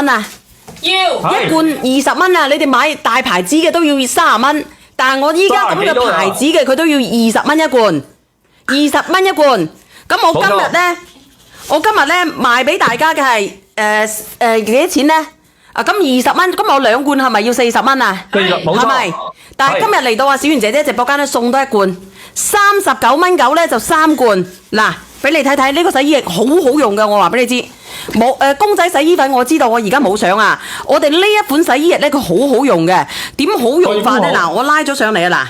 蚊啊？要一罐20蚊啊！你哋買大牌子嘅都要30蚊，但係我依家咁嘅牌子嘅佢都要20蚊一罐，20蚊一罐。咁我今日咧賣俾大家嘅係幾多錢咧？啊咁20蚊，咁我2罐係咪要40蚊啊？係咪？但係今日嚟到小圓姐姐直播間咧送多一罐，39.9蚊咧就3罐。嗱，俾你睇睇呢個洗衣液好好用嘅，我話俾你知。冇公仔洗衣粉我知道，我而家冇相啊。我哋呢一款洗衣液咧，佢好好用嘅。點好用法咧？嗱，我拉咗上嚟啊！嗱，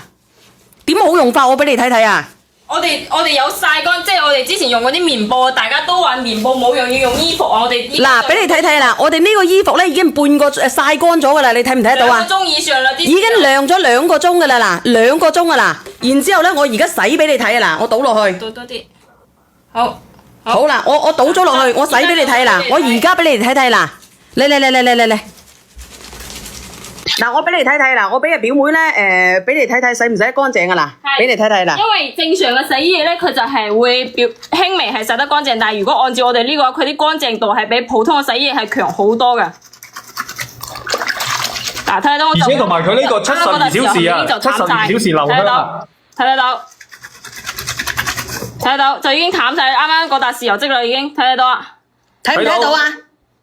點好用法我俾你睇睇啊！我哋有曬乾，即係我哋之前用嗰啲棉布，大家都話棉布冇用，要用衣服啊！我哋嗱，俾你睇睇啦，我哋呢個衣服咧已經半個曬乾咗噶啦，你睇唔睇得到啊？2個鐘以上啦，已經晾咗2個鐘噶啦，嗱，2個鐘噶啦。然之後咧，我而家洗俾你睇啊！嗱，我倒落去，倒多啲，好。好啦，我倒咗落去，我洗俾你睇啦，我而家俾你睇睇啦，嚟，嗱，我俾你睇睇啦，我俾阿表妹咧，俾你睇睇洗唔洗得乾淨噶啦，俾你睇睇啦。因為正常嘅洗衣液咧，佢就係會輕微係洗得乾淨，但係如果按照我哋呢個，佢啲乾淨度係比普通嘅洗衣液係強好多嘅。嗱，睇到我就而且同埋佢呢個72小時啊，72小時留香啊，睇得到，就已經淡晒，啱啱嗰笪豉油漬啦，已經睇得到啊！睇唔睇到啊？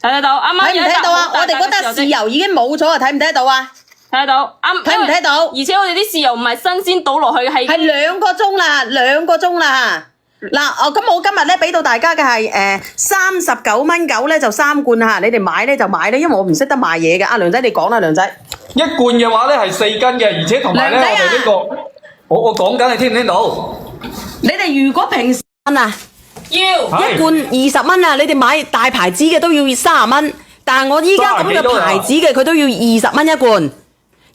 睇得到，啱啱睇唔睇到啊？我哋嗰笪豉油已經冇咗啊！睇唔睇得到啊？睇得到，睇唔睇到？而且我哋啲豉油唔係新鮮倒落去，係2個鐘啦，2個鐘啦。嗱，咁我今日咧俾到大家嘅係39.9蚊咧就3罐嚇，你哋買咧就買咧，因為我唔識得賣嘢嘅。阿梁仔你講啦，梁仔。一罐嘅話咧係4斤嘅，而且同埋咧我哋呢個，我講緊你聽唔聽到？你哋如果平時要一罐20蚊啊，你哋買大牌子嘅都要30蚊，但係我依家咁嘅牌子嘅佢都要20蚊一罐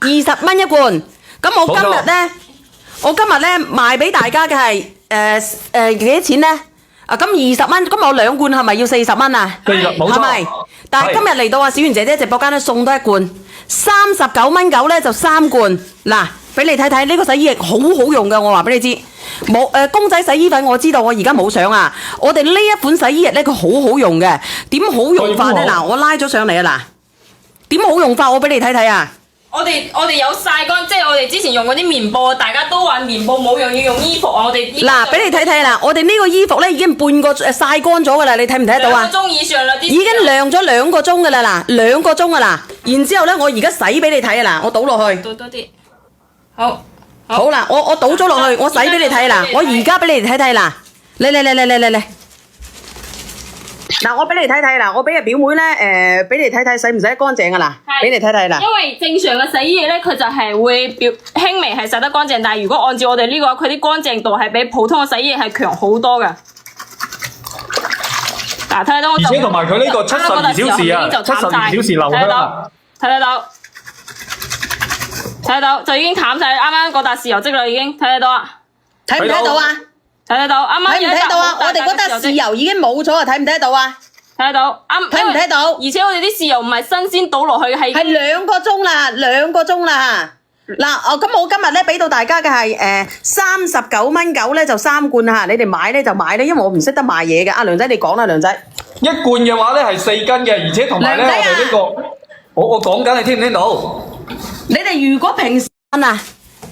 ，20蚊一罐。咁我今日咧賣俾大家嘅係幾多錢咧？啊咁20蚊，咁我2罐係咪要40蚊啊？冇錯，係咪？但係今日嚟到小圓姐姐直播間咧送多一罐，39.9蚊咧就3罐。嗱，俾你睇睇呢個洗衣液好好用嘅，我話俾你知。冇公仔洗衣粉我知道，我而家冇相啊。我哋呢一款洗衣液咧，佢好好用嘅。點好用法咧？嗱，我拉咗上嚟啊！嗱，點好用法我俾你睇睇啊！我哋有曬乾，即係我哋之前用嗰啲棉布，大家都話棉布冇用，要用衣服啊！我哋嗱，俾你睇睇啦，我哋呢個衣服咧已經半個曬乾咗噶啦，你睇唔睇得到啊？2個鐘以上啦，已經晾咗2個鐘噶啦，嗱，2個鐘噶啦。然之後咧，我而家洗俾你睇啊！嗱，我倒落去，倒多啲，好。好啦，我倒咗落去，我洗俾你睇啦，我而家俾你睇睇啦，嚟，嗱，我俾你睇睇啦，我俾阿表妹咧，俾你睇睇洗唔洗得乾淨噶啦，俾你睇睇啦。因為正常嘅洗衣液咧，佢就係會輕微係洗得乾淨，但係如果按照我哋呢個，佢啲乾淨度係比普通嘅洗衣液係強好多嘅。嗱，睇到我就而且同埋佢呢個72小時啊，72小時留香啊，睇得到，就已經淡晒，啱啱嗰笪豉油漬啦，已經睇得到啊！睇唔睇到啊？睇得到，啱啱睇唔睇到啊？我哋嗰笪豉油已經冇咗啊！睇唔睇得到啊？睇得到，睇唔睇到？而且我哋啲豉油唔係新鮮倒落去，係2個鐘啦，2個鐘啦。嗱，咁我今日咧俾到大家嘅係39.9蚊咧就3罐嚇，你哋買咧就買咧，因為我唔識得賣嘢嘅。阿梁仔你講啦，梁仔。一罐嘅話咧係4斤嘅，而且同埋咧我哋呢個，我講緊你聽唔聽到？你哋如果平時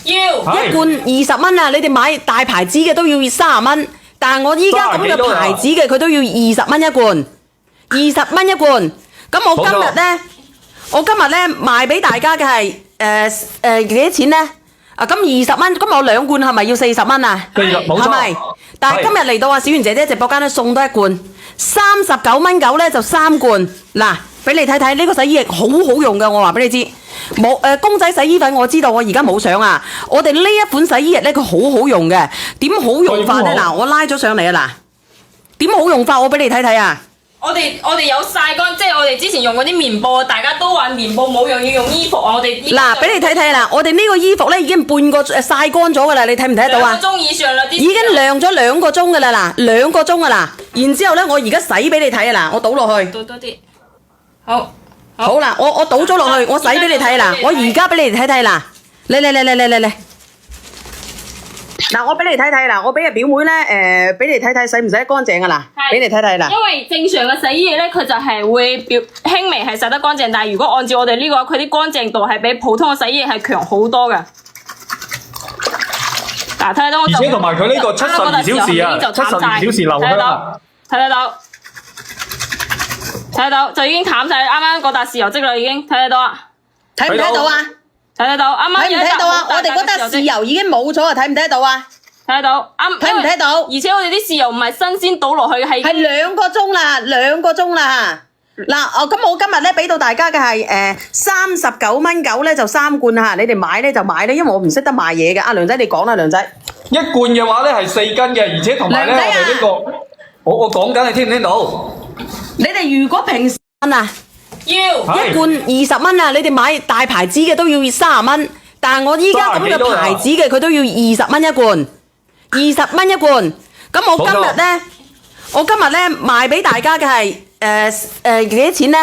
要一罐20蚊啊，你哋買大牌子嘅都要30蚊，但係我依家咁嘅牌子嘅佢都要20蚊一罐，20蚊一罐。咁我今日咧賣俾大家嘅係幾多錢咧？啊咁20蚊，咁我2罐係咪要40蚊啊？係咪？但係今日嚟到小圓姐姐直播間咧送多一罐，39.9蚊咧就3罐。嗱，俾你睇睇呢個洗衣液好好用嘅，我話俾你知。冇公仔洗衣粉我知道，我而家冇相啊。我哋呢一款洗衣液咧，佢好好用嘅。點好用法咧？嗱，我拉咗上嚟啊！嗱，點好用法我俾你睇睇啊！我哋有曬乾，即係我哋之前用嗰啲棉布，大家都話棉布冇用，要用衣服啊！我哋嗱，俾你睇睇啦，我哋呢個衣服咧已經半個曬乾咗噶啦，你睇唔睇得到啊？ 2個鐘以上啦，已經晾咗2個鐘噶啦，嗱，2個鐘噶啦。然之後咧，我而家洗俾你睇啊！嗱，我倒落去，倒多啲，好。好啦，我倒咗落去，我洗俾你睇啦，我而家俾你睇睇啦，嚟，嗱，我俾你睇睇嗱，我俾個表妹咧，俾你睇睇洗唔洗得乾淨啊嗱，俾你睇睇嗱。因為正常嘅洗衣液咧，佢就係會輕微係洗得乾淨，但係如果按照我哋呢個，佢啲乾淨度係比普通嘅洗衣液係強好多嘅。嗱，睇到我而且同埋佢呢個72小時啊，72小時留香啊，睇到就已經淡晒，啱啱嗰笪豉油漬啦，已經睇得到啊？睇唔睇到啊？睇得到，啱啱睇唔睇到啊？我哋嗰笪豉油已經冇咗啊！睇唔睇到啊？睇得到，睇唔睇到？而且我哋啲豉油唔係新鮮倒落去，係2個鐘啦，2個鐘啦。嗱，咁我今日咧俾到大家嘅係39.9咧就3罐嚇，你哋買咧就買咧，因為我唔識得賣嘢嘅。阿梁仔你講啦，梁仔。一罐嘅話咧係4斤嘅，而且同埋咧我哋呢個，我講緊你聽唔聽到？你哋如果平時啊，要一罐20蚊啊，你哋買大牌子嘅都要30蚊，但係我依家咁嘅牌子嘅佢都要20蚊一罐，20蚊一罐。咁我今日咧賣俾大家嘅係幾多錢咧？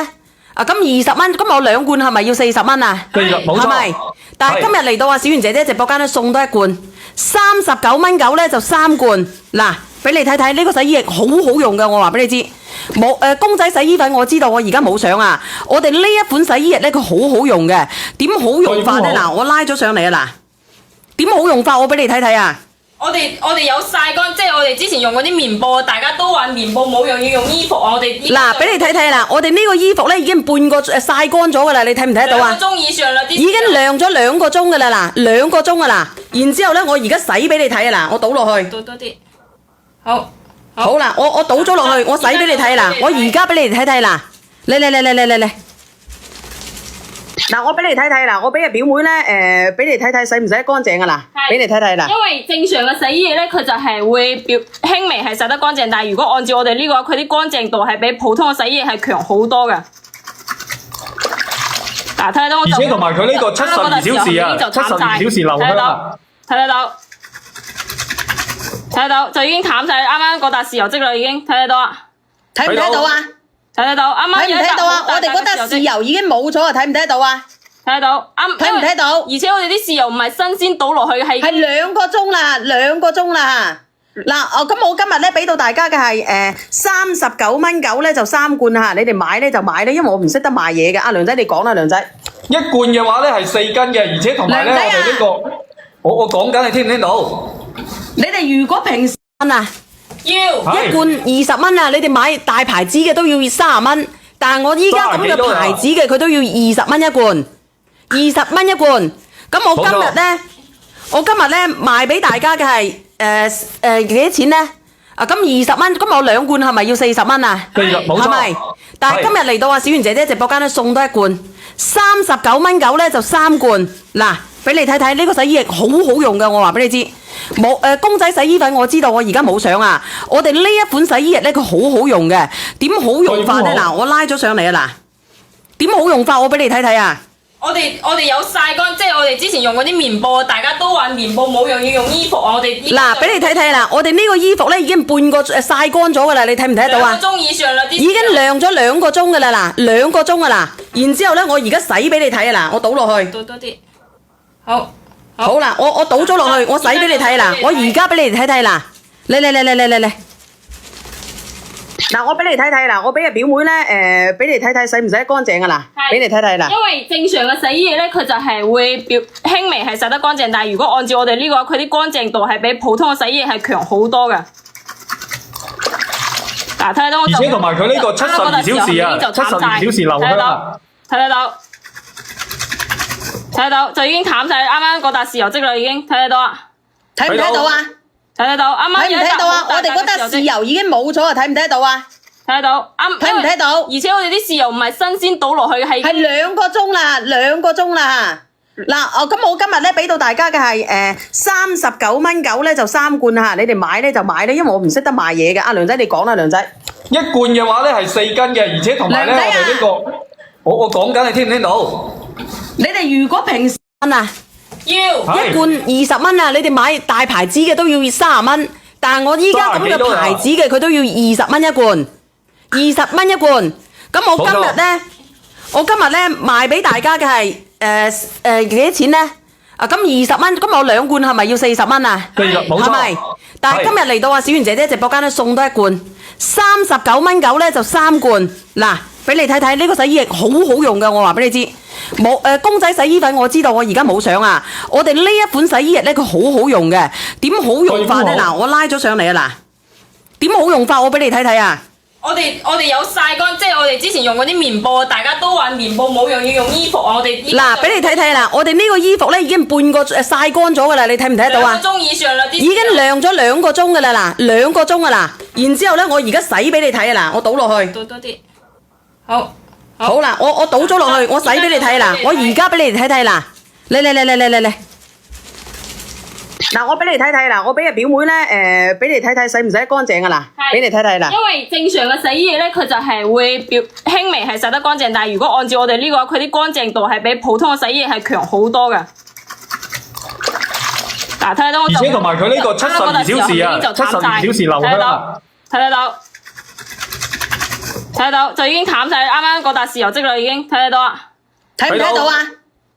咁20蚊，咁我2罐係咪要40蚊啊？冇錯，係咪？但係今日嚟到啊，小圓姐姐直播間咧送多一罐，39.9咧就3罐。嗱，俾你睇睇呢個洗衣液好好用嘅，我話俾你知。冇公仔洗衣粉，我知道我而家冇相啊。我哋呢一款洗衣液咧，佢好好用嘅。點好用法咧？嗱，我拉咗上嚟啊！嗱，點好用法？我俾你睇睇啊！我哋有曬乾，即係我哋之前用嗰啲棉布，大家都話棉布冇用，要用衣服啊！我哋嗱，俾你睇睇啦，我哋呢個衣服咧已經半個曬乾咗噶啦，你睇唔睇得到啊？2個鐘以上啦，已經晾咗2個鐘噶啦，嗱，2個鐘噶啦。然之後咧，我而家洗俾你睇啊！嗱，我倒落去。倒多啲。好。好啦，我倒咗落去，我洗俾你睇啦，我而家俾你哋睇睇啦，嚟，嗱，我俾你睇睇啦，我俾個表妹咧，俾你睇睇洗唔洗得乾淨啊嗱，俾你睇睇啦。因為正常嘅洗衣液咧，佢就係會輕微係洗得乾淨，但係如果按照我哋呢個，佢啲乾淨度係比普通嘅洗衣液係強好多嘅。嗱，睇到我而且同埋佢呢個72小時啊，72小時留香啊，睇到就已經淡晒，啱啱嗰笪豉油漬啦，已經睇得到啊？睇唔睇到啊？睇得到，啱啱睇唔睇到啊？我哋嗰笪豉油已經冇咗啊！睇唔睇到啊？睇得到，睇唔睇到？而且我哋啲豉油唔係新鮮倒落去，係2個鐘啦，2個鐘啦。嗱，咁我今日咧俾到大家嘅係39.9咧就3罐嚇，你哋買咧就買咧，因為我唔識得賣嘢嘅。阿梁仔你講啦，斤一罐嘅話咧係4斤嘅，而且同埋咧我哋呢個，我講緊你聽唔聽到？你哋如果平時啊，一罐20蚊啊，你哋買大牌子嘅都要30蚊，但係我依家咁嘅牌子嘅佢都要20蚊一罐，20蚊一罐。咁我今日咧賣俾大家嘅係幾多錢咧？咁20蚊，咁我2罐係咪要40蚊啊？係咪？但係今日嚟到啊，小圓姐姐直播間咧送多一罐，39.9咧就3罐。嗱，俾你睇睇呢個洗衣液好好用嘅，我話俾你知。公仔洗衣粉，我知道我而家冇相啊。我哋呢一款洗衣液咧，佢好好用嘅。點好用法咧？嗱，我拉咗上嚟啊！嗱，點好用法？我俾你睇睇啊！我哋有曬乾，即係我哋之前用嗰啲棉布，大家都話棉布冇用，要用衣服啊！我哋嗱，俾你睇睇啦，我哋呢個衣服咧已經半個曬乾咗噶啦，你睇唔睇得到啊？2個鐘以上啦，已經晾咗2個鐘噶啦，嗱，2個鐘噶啦。然之後咧，我而家洗俾你睇啊！嗱，我倒落去。倒多啲。好啦，我倒咗落去，我洗俾你睇啦，我而家俾你哋睇睇啦，嚟。嗱，我俾你睇睇啦，我俾個表妹咧，俾你睇睇洗唔洗得乾淨啊嗱，俾你睇睇啦。因為正常嘅洗衣液咧，佢就係會輕微係洗得乾淨，但係如果按照我哋呢個，佢啲乾淨度係比普通嘅洗衣液係強好多嘅。嗱，睇到我而且同埋佢呢個72小時啊，72小時留香啊，睇到就已經淡晒，啱啱嗰笪豉油漬啦，已經睇得到啊？睇唔睇到啊？睇得到，啱啱睇唔睇到啊？我哋嗰笪豉油已經冇咗啊！睇唔睇到啊？睇得到，睇唔睇到？而且我哋啲豉油唔係新鮮倒落去，係2個鐘啦，2個鐘啦。嗱，咁我今日咧俾到大家嘅係39.9咧就3罐嚇，你哋買咧就買咧，因為我唔識得賣嘢嘅。阿梁仔你講啦，梁仔。一罐嘅話咧係4斤嘅，而且同埋咧我哋呢個，我講緊你聽唔聽到？你哋如果平時啊，一罐20蚊啊，你哋買大牌子嘅都要30蚊，但係我依家咁嘅牌子嘅佢都要20蚊一罐，20蚊一罐。咁我今日咧賣俾大家嘅係幾多錢咧？啊，咁20蚊，咁我2罐係咪要40蚊啊？冇錯，係咪？但係今日嚟到啊小圓姐姐直播間咧送多一罐，39蚊9咧就3罐。嗱，俾你睇睇呢個洗衣液好好用㗎，我話俾你知。冇公仔洗衣粉我知道，我而家冇相啊。我哋呢一款洗衣液咧，佢好好用嘅。點好用法咧？嗱，我拉咗上嚟啊！嗱，點好用法？我俾你睇睇啊！我哋有曬乾，即係我哋之前用嗰啲棉布，大家都話棉布冇用，要用衣服啊！我哋嗱，俾你睇睇啦，我哋呢個衣服咧已經半個曬乾咗噶啦，你睇唔睇得到啊？2個鐘以上啦，已經晾咗2個鐘噶啦，嗱，2個鐘噶啦。然之後咧，我而家洗俾你睇啊！嗱，我倒落去。倒多啲。好。好啦，我倒咗落去，我洗俾你睇啦，我而家俾你睇睇啦，嚟，嗱，我俾你睇睇啦，我俾阿表妹咧，俾你睇睇洗唔洗得乾淨噶啦，俾你睇睇啦。因為正常嘅洗衣液咧，佢就係會輕微係洗得乾淨，但係如果按照我哋呢個，佢啲乾淨度係比普通嘅洗衣液係強好多嘅。嗱，睇到我就，而且同埋佢呢個72小時啊，72小時留香啊，睇得到，就已經淡晒，啱啱嗰笪豉油漬啦，已經睇得到啊！睇唔睇到啊？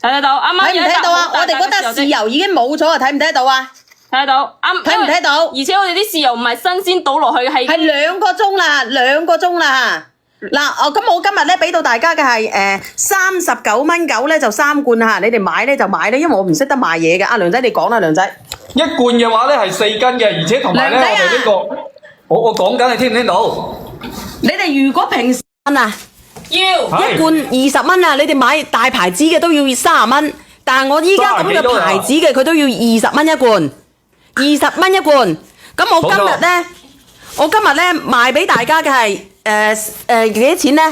睇得到，啱啱睇唔睇到啊？我哋嗰笪豉油已經冇咗啊！睇唔睇到啊？睇得到，睇唔睇到？而且我哋啲豉油唔係新鮮倒落去，係2個鐘啦，2個鐘啦。嗱，咁我今日咧俾到大家嘅係39蚊9咧就3罐嚇，你哋買咧就買咧，因為我唔識得賣嘢嘅。阿梁仔你講啦，梁仔。一罐嘅話咧係4斤嘅，而且同埋咧我哋呢個，我講緊你聽唔聽到？你哋如果平時啊，要一罐20蚊啊，你哋買大牌子嘅都要30蚊，但係我依家咁嘅牌子嘅佢都要20蚊一罐，20蚊一罐。咁我今日咧賣俾大家嘅係幾多錢咧？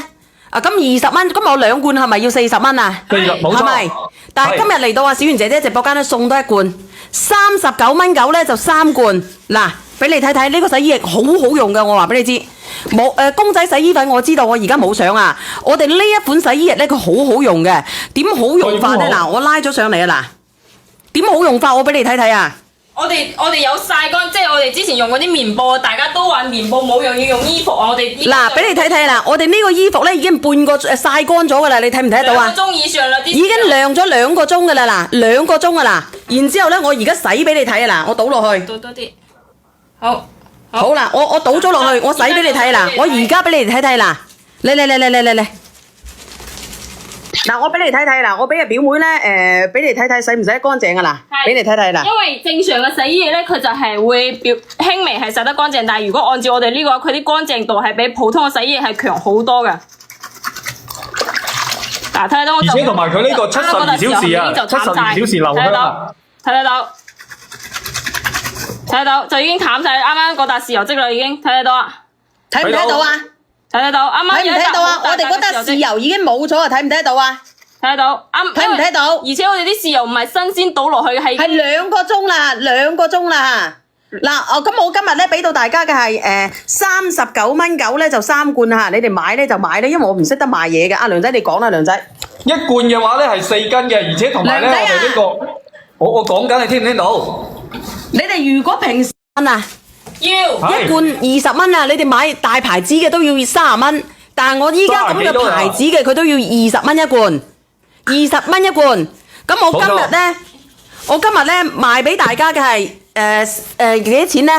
啊，咁20蚊，咁我2罐係咪要40蚊啊？係咪？但係今日嚟到啊小圓姐姐直播間咧送多一罐，39蚊9咧就3罐。嗱，俾你睇睇呢個洗衣液好好用㗎，我話俾你知。冇公仔洗衣粉我知道，我而家冇相啊。我哋呢一款洗衣液咧，佢好好用嘅。點好用法咧？嗱，我拉咗上嚟啊！嗱，點好用法？我俾你睇睇啊！我哋有曬乾，即係我哋之前用嗰啲棉布，大家都話棉布冇用，要用衣服啊！我哋嗱，俾你睇睇啦，我哋呢個衣服咧已經半個曬乾咗噶啦，你睇唔睇得到啊？ 2個鐘以上啦，已經晾咗2個鐘噶啦，嗱，2個鐘噶啦。然之後咧，我而家洗俾你睇啊！嗱，我倒落去。倒多啲。好。好啦，我倒咗落去，我洗俾你睇啦，我而家俾你睇睇啦，嚟，嗱，我俾你睇睇啦，我俾阿表妹咧，俾你睇睇洗唔洗得乾淨噶啦，俾你睇睇啦。因為正常嘅洗衣液咧，佢就係會輕微係洗得乾淨，但係如果按照我哋呢個，佢啲乾淨度係比普通嘅洗衣液係強好多嘅。嗱，睇到我就，而且同埋佢呢個72小時啊，72小時留香啊，睇得到，就已經淡晒，啱啱嗰笪豉油漬啦，已經睇得到啊！睇唔睇到啊？睇得到，啱啱睇唔睇到啊？我哋嗰笪豉油已經冇咗啊！睇唔睇得到啊？睇得到，睇唔睇到？而且我哋啲豉油唔係新鮮倒落去，係2個鐘啦，2個鐘啦。嗱，咁我今日咧俾到大家嘅係39蚊9咧就3罐嚇，你哋買咧就買咧，因為我唔識得賣嘢嘅。阿梁仔你講啦，梁仔。一罐嘅話咧係4斤嘅，而且同埋咧我哋呢個，我講緊你聽唔聽到？你哋如果平時啊，要一罐20蚊啊，你哋買大牌子嘅都要30蚊，但係我依家咁嘅牌子嘅佢都要20蚊一罐，20蚊一罐。咁我今日咧賣俾大家嘅係幾多錢咧？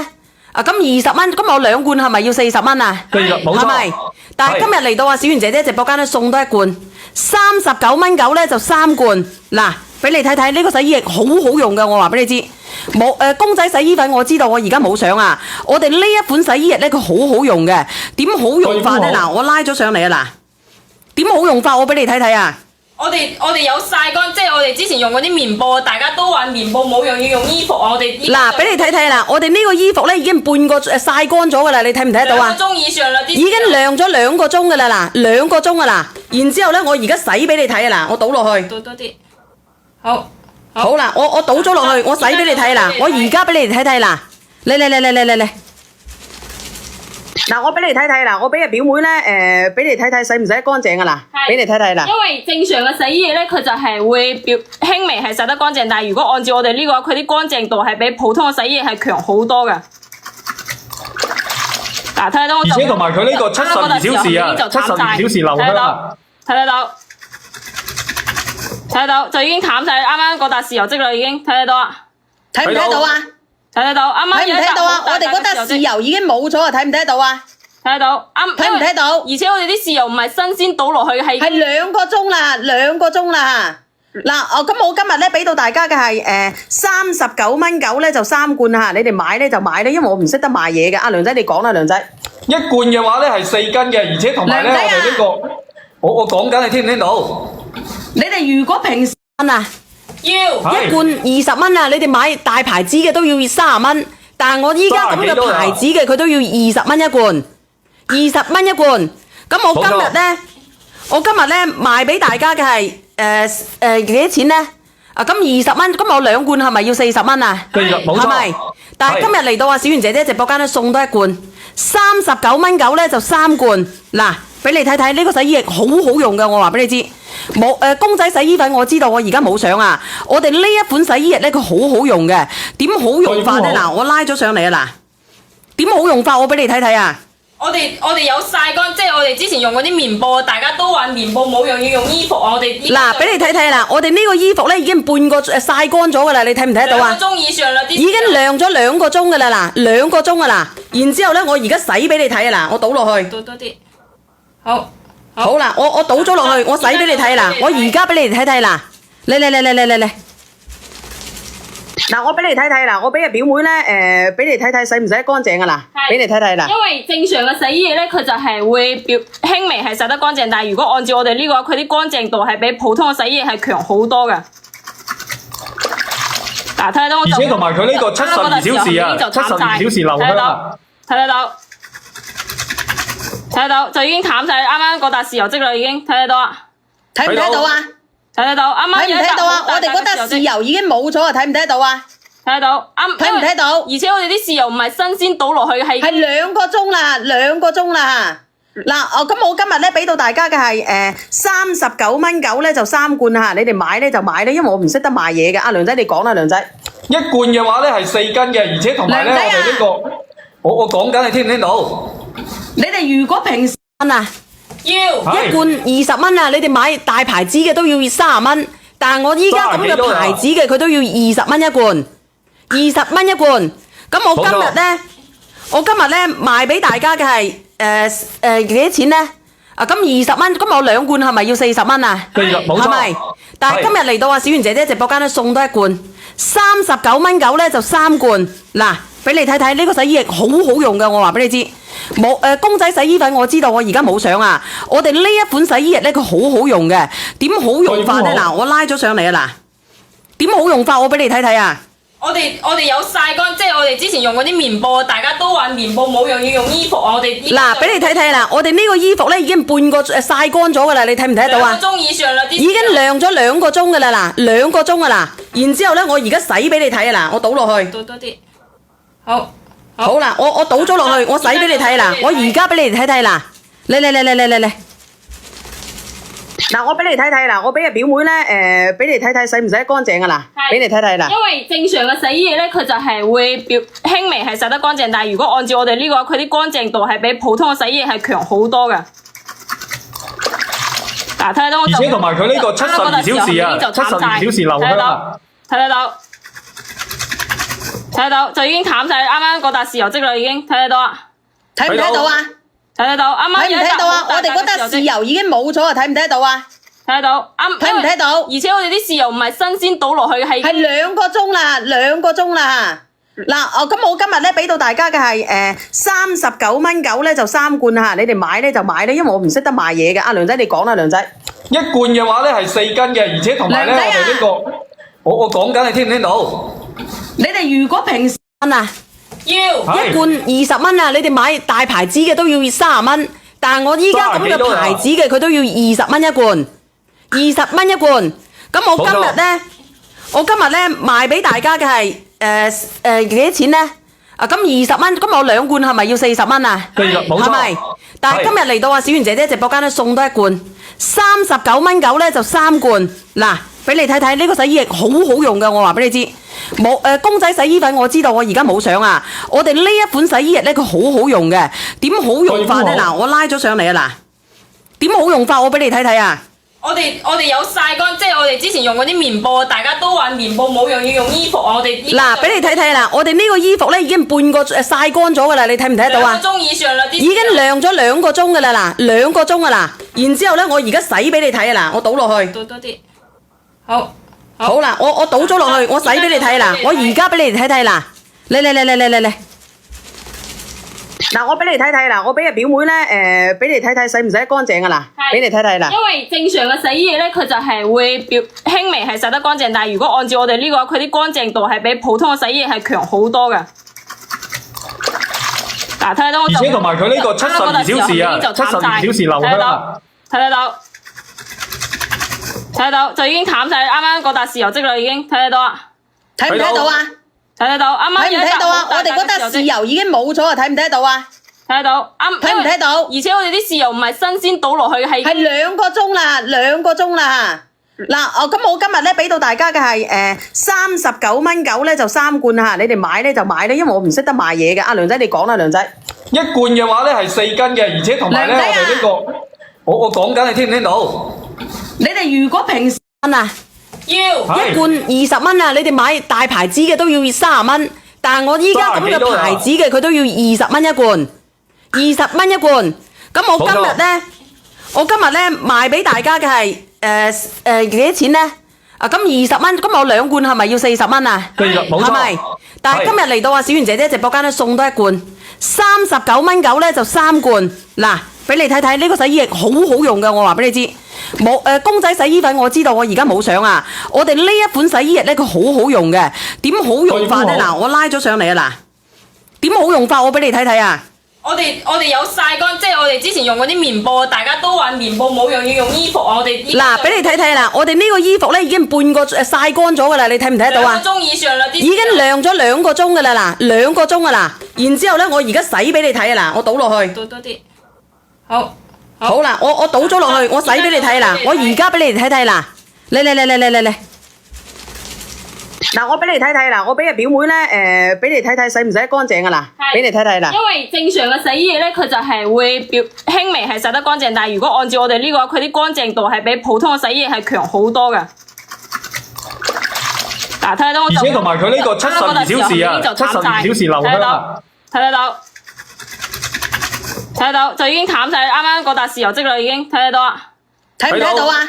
啊，咁20蚊，咁我2罐係咪要40蚊啊？係咪？但係今日嚟到啊小圓姐姐直播間咧送多一罐，39蚊9咧就3罐。嗱，俾你睇睇呢個洗衣液好好用㗎，我話俾你知。冇公仔洗衣粉我知道，我而家冇相啊。我哋呢一款洗衣液咧，佢好好用嘅。點好用法咧？嗱，我拉咗上嚟啊！嗱，點好用法？我俾你睇睇啊！我哋有曬乾，即係我哋之前用嗰啲棉布，大家都話棉布冇用，要用衣服啊！我哋嗱，俾你睇睇啦，我哋呢個衣服咧已經半個曬乾咗噶啦，你睇唔睇得到啊？ 2個鐘以上啦，已經晾咗2個鐘噶啦，嗱，2個鐘噶啦。然之後咧，我而家洗俾你睇啊！嗱，我倒落去。倒多啲。好。好啦，我倒咗落去，我洗俾你睇啦，我而家俾你睇睇啦，嚟，嗱，我俾你睇睇啦，我俾阿表妹咧，俾你睇睇洗唔洗得乾淨噶啦，俾你睇睇啦。因為正常嘅洗衣液咧，佢就係會輕微係洗得乾淨，但係如果按照我哋呢個，佢啲乾淨度係比普通嘅洗衣液係強好多嘅。嗱，睇到我就，而且同埋佢呢個72小時啊，72小時留香啊，睇得到。睇睇到就已經淡晒，啱啱嗰笪豉油漬啦，已經睇得到啊？睇唔睇到啊？睇得到，啱啱睇唔睇到啊？我哋嗰笪豉油已經冇咗啊！睇唔睇得到啊？睇得到，睇唔睇到？而且我哋啲豉油唔係新鮮倒落去，係2個鐘啦，2個鐘啦。嗱，咁我今日咧俾到大家嘅係39.9咧就3罐嚇，你哋買咧就買咧，因為我唔識得賣嘢嘅。阿梁仔你講啦，梁仔。一罐嘅話咧係4斤嘅，而且同埋咧我哋呢個，我講緊你聽唔聽到？你哋如果平時啊，要一罐20蚊啊，你哋買大牌子嘅都要30蚊，但係我依家咁嘅牌子嘅佢都要20蚊一罐，20蚊一罐。咁我今日咧賣俾大家嘅係幾多錢咧？啊咁20蚊，咁我2罐係咪要40蚊啊？冇錯，係咪？但係今日嚟到啊小圓姐姐直播間咧送多一罐，39.9咧就3罐。嗱，俾你睇睇呢個洗衣液好好用嘅，我話俾你知。冇公仔洗衣粉我知道，我而家冇相啊。我哋呢一款洗衣液咧佢好好用嘅，點好用法咧？嗱，我拉咗上嚟啊！嗱，點好用法我俾你睇睇啊！我哋有曬乾，即係我哋之前用嗰啲棉布，大家都話棉布冇用，要用衣服啊！我哋嗱，俾你睇睇啦，我哋呢個衣服咧已經半個曬乾咗噶啦，你睇唔睇得到啊？2個鐘以上啦，已經晾咗2個鐘噶啦，嗱，2個鐘啊嗱，然之後咧我而家洗俾你睇啊嗱，我倒落去，倒多啲，好，好啦，我倒咗落去，我洗俾你睇啦，我而家俾你哋睇睇啦，嚟。嗱，我俾你睇睇啦，我俾阿表妹咧，俾你睇睇洗唔洗得乾淨啊嗱，俾你睇睇啦。因為正常嘅洗衣液咧，佢就係會輕微係洗得乾淨，但係如果按照我哋呢個，佢啲乾淨度係比普通嘅洗衣液係強好多嘅。嗱，睇到我就而且同埋佢呢個72小時啊，72小時留香啊，睇得到，就已經淡晒，啱啱嗰笪豉油漬啦，已經睇得到啊？睇唔睇到啊？睇得到，啱啱睇唔睇到啊？我哋嗰笪豉油已經冇咗啊！睇唔睇得到啊？睇得到，睇唔睇到？而且我哋啲豉油唔係新鮮倒落去，係2個鐘啦，2個鐘啦。嗱，咁我今日咧俾到大家嘅係39.9咧就3罐嚇，你哋買咧就買咧，因為我唔識得賣嘢嘅。阿梁仔你講啦，梁仔。一罐嘅話咧係4斤嘅，而且同埋咧我哋呢個，我講緊你聽唔聽到？你哋如果平時啊，一罐20蚊啊，你哋買大牌子嘅都要30蚊，但係我依家咁嘅牌子嘅佢都要20蚊一罐，20蚊一罐。咁我今日咧賣俾大家嘅係幾多錢咧？啊咁20蚊，咁我2罐係咪要40蚊啊？係咪？但係今日嚟到啊小圓姐姐直播間咧送多一罐，39.9咧就3罐。嗱，俾你睇睇呢個洗衣液好好用嘅，我話俾你知。冇公仔洗衣粉我知道，我而家冇相啊。我哋呢一款洗衣液咧佢好好用嘅，點好用法咧？嗱，我拉咗上嚟啊嗱，點好用法我俾你睇睇啊！我哋有曬乾，即係我哋之前用嗰啲棉布，大家都話棉布冇用，要用衣服啊！我哋嗱，俾你睇睇啦，我哋呢個衣服咧已經半個曬乾咗噶啦，你睇唔睇得到啊？2個鐘以上啦，已經晾咗2個鐘噶啦嗱，2個鐘啊嗱，然之後咧我而家洗俾你睇啊嗱，我倒落去，倒多啲，好。好啦，我倒咗落去，我洗俾你睇啦，我而家俾你哋睇睇啦，嚟。嗱，我俾你睇睇啦，我俾阿表妹咧，俾你睇睇洗唔洗得乾淨啊嗱，俾你睇睇啦。因為正常嘅洗衣液咧，佢就係會輕微係洗得乾淨，但係如果按照我哋呢個，佢啲乾淨度係比普通嘅洗衣液係強好多嘅。嗱，睇到我就而且同埋佢呢個72小時啊，72小時留香啊，睇到，就已經淡晒，啱啱嗰笪豉油漬啦，已經睇得到啊？睇唔睇到啊？睇得到，啱啱睇唔睇到啊？我哋嗰笪豉油已經冇咗啊！睇唔睇得到啊？睇得到，睇唔睇到？而且我哋啲豉油唔係新鮮倒落去，係2個鐘啦，2個鐘啦。嗱，咁我今日咧俾到大家嘅係39.9咧就3罐嚇，你哋買咧就買咧，因為我唔識得賣嘢嘅。阿梁仔你講啦，梁仔。一罐嘅話咧係4斤嘅，而且同埋咧我哋呢個，我講緊你聽唔聽到？你哋如果平時啊，一罐20蚊啊，你哋買大牌子嘅都要30蚊，但係我依家咁嘅牌子嘅佢都要20蚊一罐，20蚊一罐。咁我今日咧賣俾大家嘅係幾多錢咧？啊咁20蚊，咁我2罐係咪要40蚊啊？係咪？但係今日嚟到啊小圓姐姐直播間咧送多一罐，39.9咧就3罐。嗱，俾你睇睇呢個洗衣液好好用嘅，我話俾你知。冇公仔洗衣粉我知道，我而家冇相啊。我哋呢一款洗衣液咧佢好好用嘅，點好用法咧？嗱，我拉咗上嚟啊嗱，點好用法我俾你睇睇啊！我哋有曬乾，即係我哋之前用嗰啲棉布，大家都話棉布冇用，要用衣服啊！我哋嗱，俾你睇睇啦，我哋呢個衣服咧已經半個曬乾咗㗎啦，你睇唔睇得到啊？2個鐘以上啦，已經晾咗2個鐘㗎啦，嗱，2個鐘㗎啦。然之後咧，我而家洗俾你睇啊，嗱，我倒落去。倒多啲，好。好啦，我倒咗落去，我洗俾你睇啦，我而家俾你睇睇啦，嚟。嗱，我俾你睇睇啦，我俾阿表妹咧，俾你睇睇洗唔洗得乾淨啊嗱，俾你睇睇啦。因為正常嘅洗衣液咧，佢就係會輕微係洗得乾淨，但係如果按照我哋呢個，佢啲乾淨度係比普通嘅洗衣液係強好多嘅。嗱，睇到我而且同埋佢呢個72小時啊，72小時留香啊，睇到就已經淡晒，啱啱嗰笪豉油漬啦，已經睇得到啊？睇唔睇到啊？睇得到，啱啱睇唔睇到啊？我哋嗰笪豉油已經冇咗啊！睇唔睇得到啊？睇得到，睇唔睇到？而且我哋啲豉油唔係新鮮倒落去，係2個鐘啦，2個鐘啦。嗱，咁我今日咧俾到大家嘅係39.9蚊咧就3罐嚇，你哋買咧就買咧，因為我唔識得賣嘢嘅。阿梁仔你講啦，梁仔。一罐嘅話咧係4斤嘅，而且同埋咧我哋呢個，我講緊你聽唔聽到？你哋如果平時啊，要一罐20蚊啊，你哋買大牌子嘅都要30蚊，但係我依家咁嘅牌子嘅佢都要20蚊一罐，20蚊一罐。咁我今日咧賣俾大家嘅係幾多錢咧？啊，咁20蚊，咁我2罐係咪要40蚊啊？冇錯，係咪？但係今日嚟到啊，小圓姐姐直播間咧送多一罐，39.9蚊咧就3罐。嗱，俾你睇睇呢個洗衣液好好用嘅，我話俾你知。冇公仔洗衣粉我知道，我而家冇相啊。我哋呢一款洗衣液咧，佢好好用嘅。點好用法咧？嗱，我拉咗上嚟啊！嗱，點好用法？我俾你睇睇啊！我哋有曬乾，即係我哋之前用嗰啲棉布，大家都話棉布冇用，要用衣服啊！我哋嗱，俾你睇睇啦，我哋呢個衣服咧已經半個曬乾咗㗎啦，你睇唔睇得到啊？ 2個鐘以上啦，已經晾咗2個鐘㗎啦，嗱，2個鐘㗎啦。然之後咧，我而家洗俾你睇啊！嗱，我倒落去。倒多啲，好。好啦，我倒咗落去，我洗俾你睇啦，我而家俾你睇睇啦，嚟。嗱，我俾你睇睇啦，我俾阿表妹咧，俾你睇睇洗唔洗得乾淨啊嗱，俾你睇睇啦。因為正常嘅洗衣液咧，佢就係會輕微係洗得乾淨，但係如果按照我哋呢個，佢啲乾淨度係比普通嘅洗衣液係強好多嘅。嗱，睇到我而且同埋佢呢個72小時啊，72小時留香啊，睇到就已經淡晒，啱啱嗰笪豉油漬啦，已經睇得到啊？睇唔睇到啊？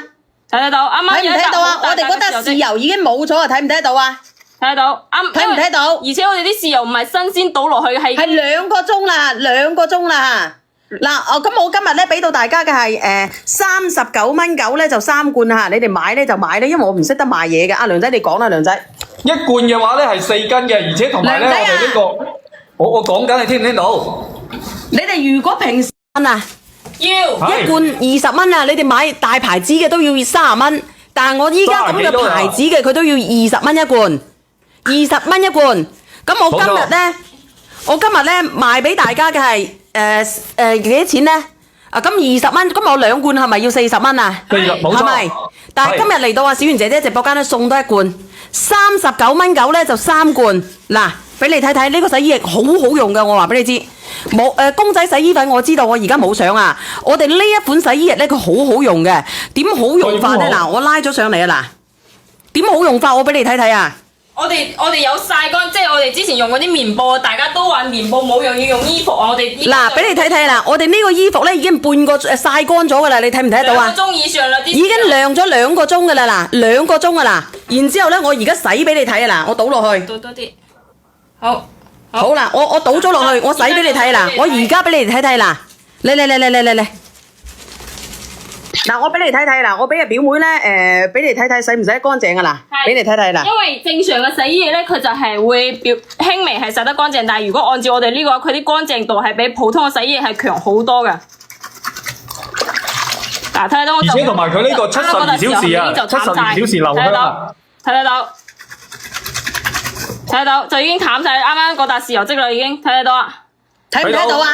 睇得到，啱啱睇唔睇到啊？我哋嗰笪豉油已經冇咗啊！睇唔睇得到啊？睇得到，睇唔睇到？而且我哋啲豉油唔係新鮮倒落去，係2個鐘啦，2個鐘啦。嗱，咁我今日咧俾到大家嘅係39.9蚊咧就3罐嚇，你哋買咧就買咧，因為我唔識得賣嘢嘅。阿梁仔你講啦，梁仔。一罐嘅話咧係4斤嘅，而且同埋咧我哋呢個，我講緊你聽唔聽到？你哋如果平時啊，要一罐20蚊啊，你哋買大牌子嘅都要30蚊，但係我依家咁嘅牌子嘅佢都要20蚊一罐，20蚊一罐。咁我今日咧賣俾大家嘅係幾多錢咧？啊，咁20蚊，咁我2罐係咪要40蚊啊？係咪？但係今日嚟到啊，小圓姐姐直播間咧送多一罐，39.9蚊咧就3罐。嗱，俾你睇睇呢個洗衣液好好用嘅，我話俾你知。冇公仔洗衣粉我知道，我而家冇相啊。我哋呢一款洗衣液咧，佢好好用嘅。點好用法咧？嗱，我拉咗上嚟啊！嗱，點好用法？我俾你睇睇啊！我哋有曬乾，即係我哋之前用嗰啲棉布，大家都話棉布冇用，要用衣服啊！我哋嗱，俾你睇睇啦，我哋呢個衣服咧已經半個曬乾咗㗎啦，你睇唔睇得到啊？2個鐘以上啦，已經晾咗2個鐘㗎啦，嗱，2個鐘㗎啦。然之後咧，我而家洗俾你睇啊！嗱，我倒落去。倒多啲，好。好啦，我倒咗落去，我洗俾你睇啦，我而家俾你睇睇啦，嚟。嗱，我俾你睇睇啦，我俾阿表妹咧，俾你睇睇洗唔洗得乾淨啊嗱，俾你睇睇啦。因為正常嘅洗衣液咧，佢就係會輕微係洗得乾淨，但係如果按照我哋呢個，佢啲乾淨度係比普通嘅洗衣液係強好多嘅。嗱，睇到我而且同埋佢呢個72小時啊，72小時留香啊，睇到就已經淡晒，啱啱嗰笪豉油漬啦，已經睇得到啊？睇唔睇到啊？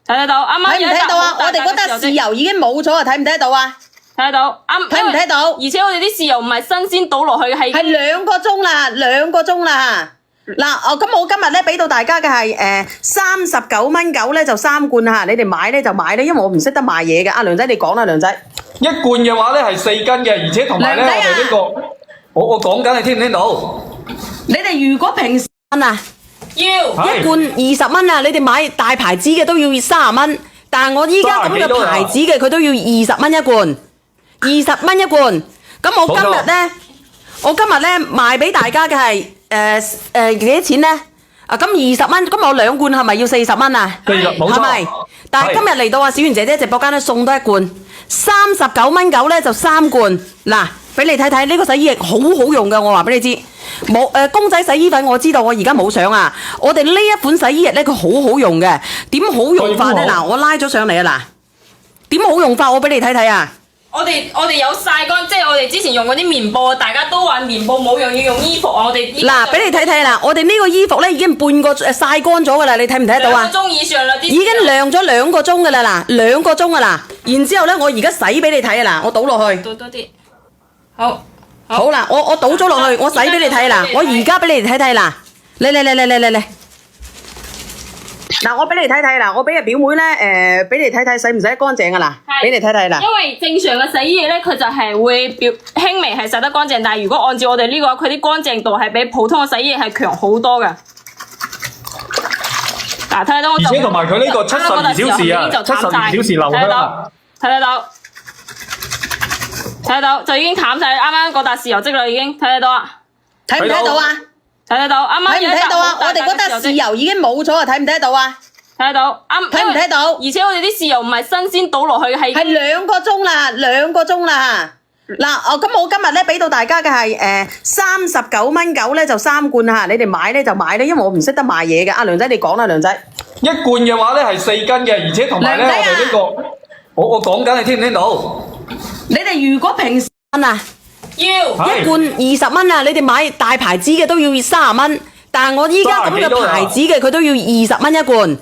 睇得到，啱啱睇唔睇到啊？我哋嗰笪豉油已經冇咗啊！睇唔睇得到啊？睇得到，睇唔睇到？而且我哋啲豉油唔係新鮮倒落去，係2個鐘啦，2個鐘啦。嗱，咁我今日咧俾到大家嘅係39.9蚊咧就3罐嚇，你哋買咧就買咧，因為我唔識得賣嘢嘅。阿梁仔你講啦，梁仔。一罐嘅話咧係4斤嘅，而且同埋咧我哋呢個，我講緊你聽唔聽到？你哋如果平時啊，要一罐20蚊啊，你哋買大牌子嘅都要30蚊，但係我依家咁嘅牌子嘅佢都要20蚊一罐，20蚊一罐。咁我今日咧賣俾大家嘅係幾多錢咧？啊咁20蚊，咁我2罐係咪要40蚊啊？冇錯，係咪？但係今日嚟到啊小圓姐姐直播間咧送多一罐，39蚊9咧就3罐。嗱，俾你睇睇呢個洗衣液好好用嘅，我話俾你知。冇公仔洗衣粉我知道，我而家冇相啊。我哋呢一款洗衣液咧佢好好用嘅，點好用法咧？嗱，我拉咗上嚟啊嗱，點好用法我俾你睇睇啊！我哋有曬乾，即係我哋之前用嗰啲棉布，大家都話棉布冇用，要用衣服啊！我哋嗱，俾你睇睇啦，我哋呢個衣服咧已經半個曬乾咗噶啦，你睇唔睇得到啊？2個鐘以上啦，已經晾咗2個鐘噶啦嗱，2個鐘噶啦。然之後咧，我而家洗俾你睇啊嗱，我倒落去。倒多啲，好。好啦，我倒咗落去，我洗俾你睇啦，我而家俾你睇睇啦，嚟。嗱，我俾你睇睇啦，我俾阿表妹咧，俾你睇睇洗唔洗得乾淨噶啦，俾你睇睇啦。因為正常嘅洗衣液咧，佢就係會輕微係洗得乾淨，但係如果按照我哋呢個，佢啲乾淨度係比普通嘅洗衣液係強好多嘅。嗱，睇到我就而且同埋佢呢個72小時啊，72小時留香啊，睇得到，就已經淡晒，啱啱嗰笪豉油漬啦，已經睇得到啊！睇唔睇到啊？睇得到，啱啱睇唔睇到啊？我哋嗰笪豉油已經冇咗啊！睇唔睇得到啊？睇得到，睇唔睇到？而且我哋啲豉油唔係新鮮倒落去，係2個鐘啦，2個鐘啦。嗱，咁我今日咧俾到大家嘅係39蚊9咧就3罐嚇，你哋買咧就買咧，因為我唔識得賣嘢嘅。阿梁仔你講啦，梁仔。一罐嘅話咧係4斤嘅，而且同埋咧我哋呢個，我講緊你聽唔聽到？你哋如果平時啊，要一罐20蚊啊，你哋買大牌子嘅都要30蚊，但係我依家咁嘅牌子嘅佢都要20蚊一罐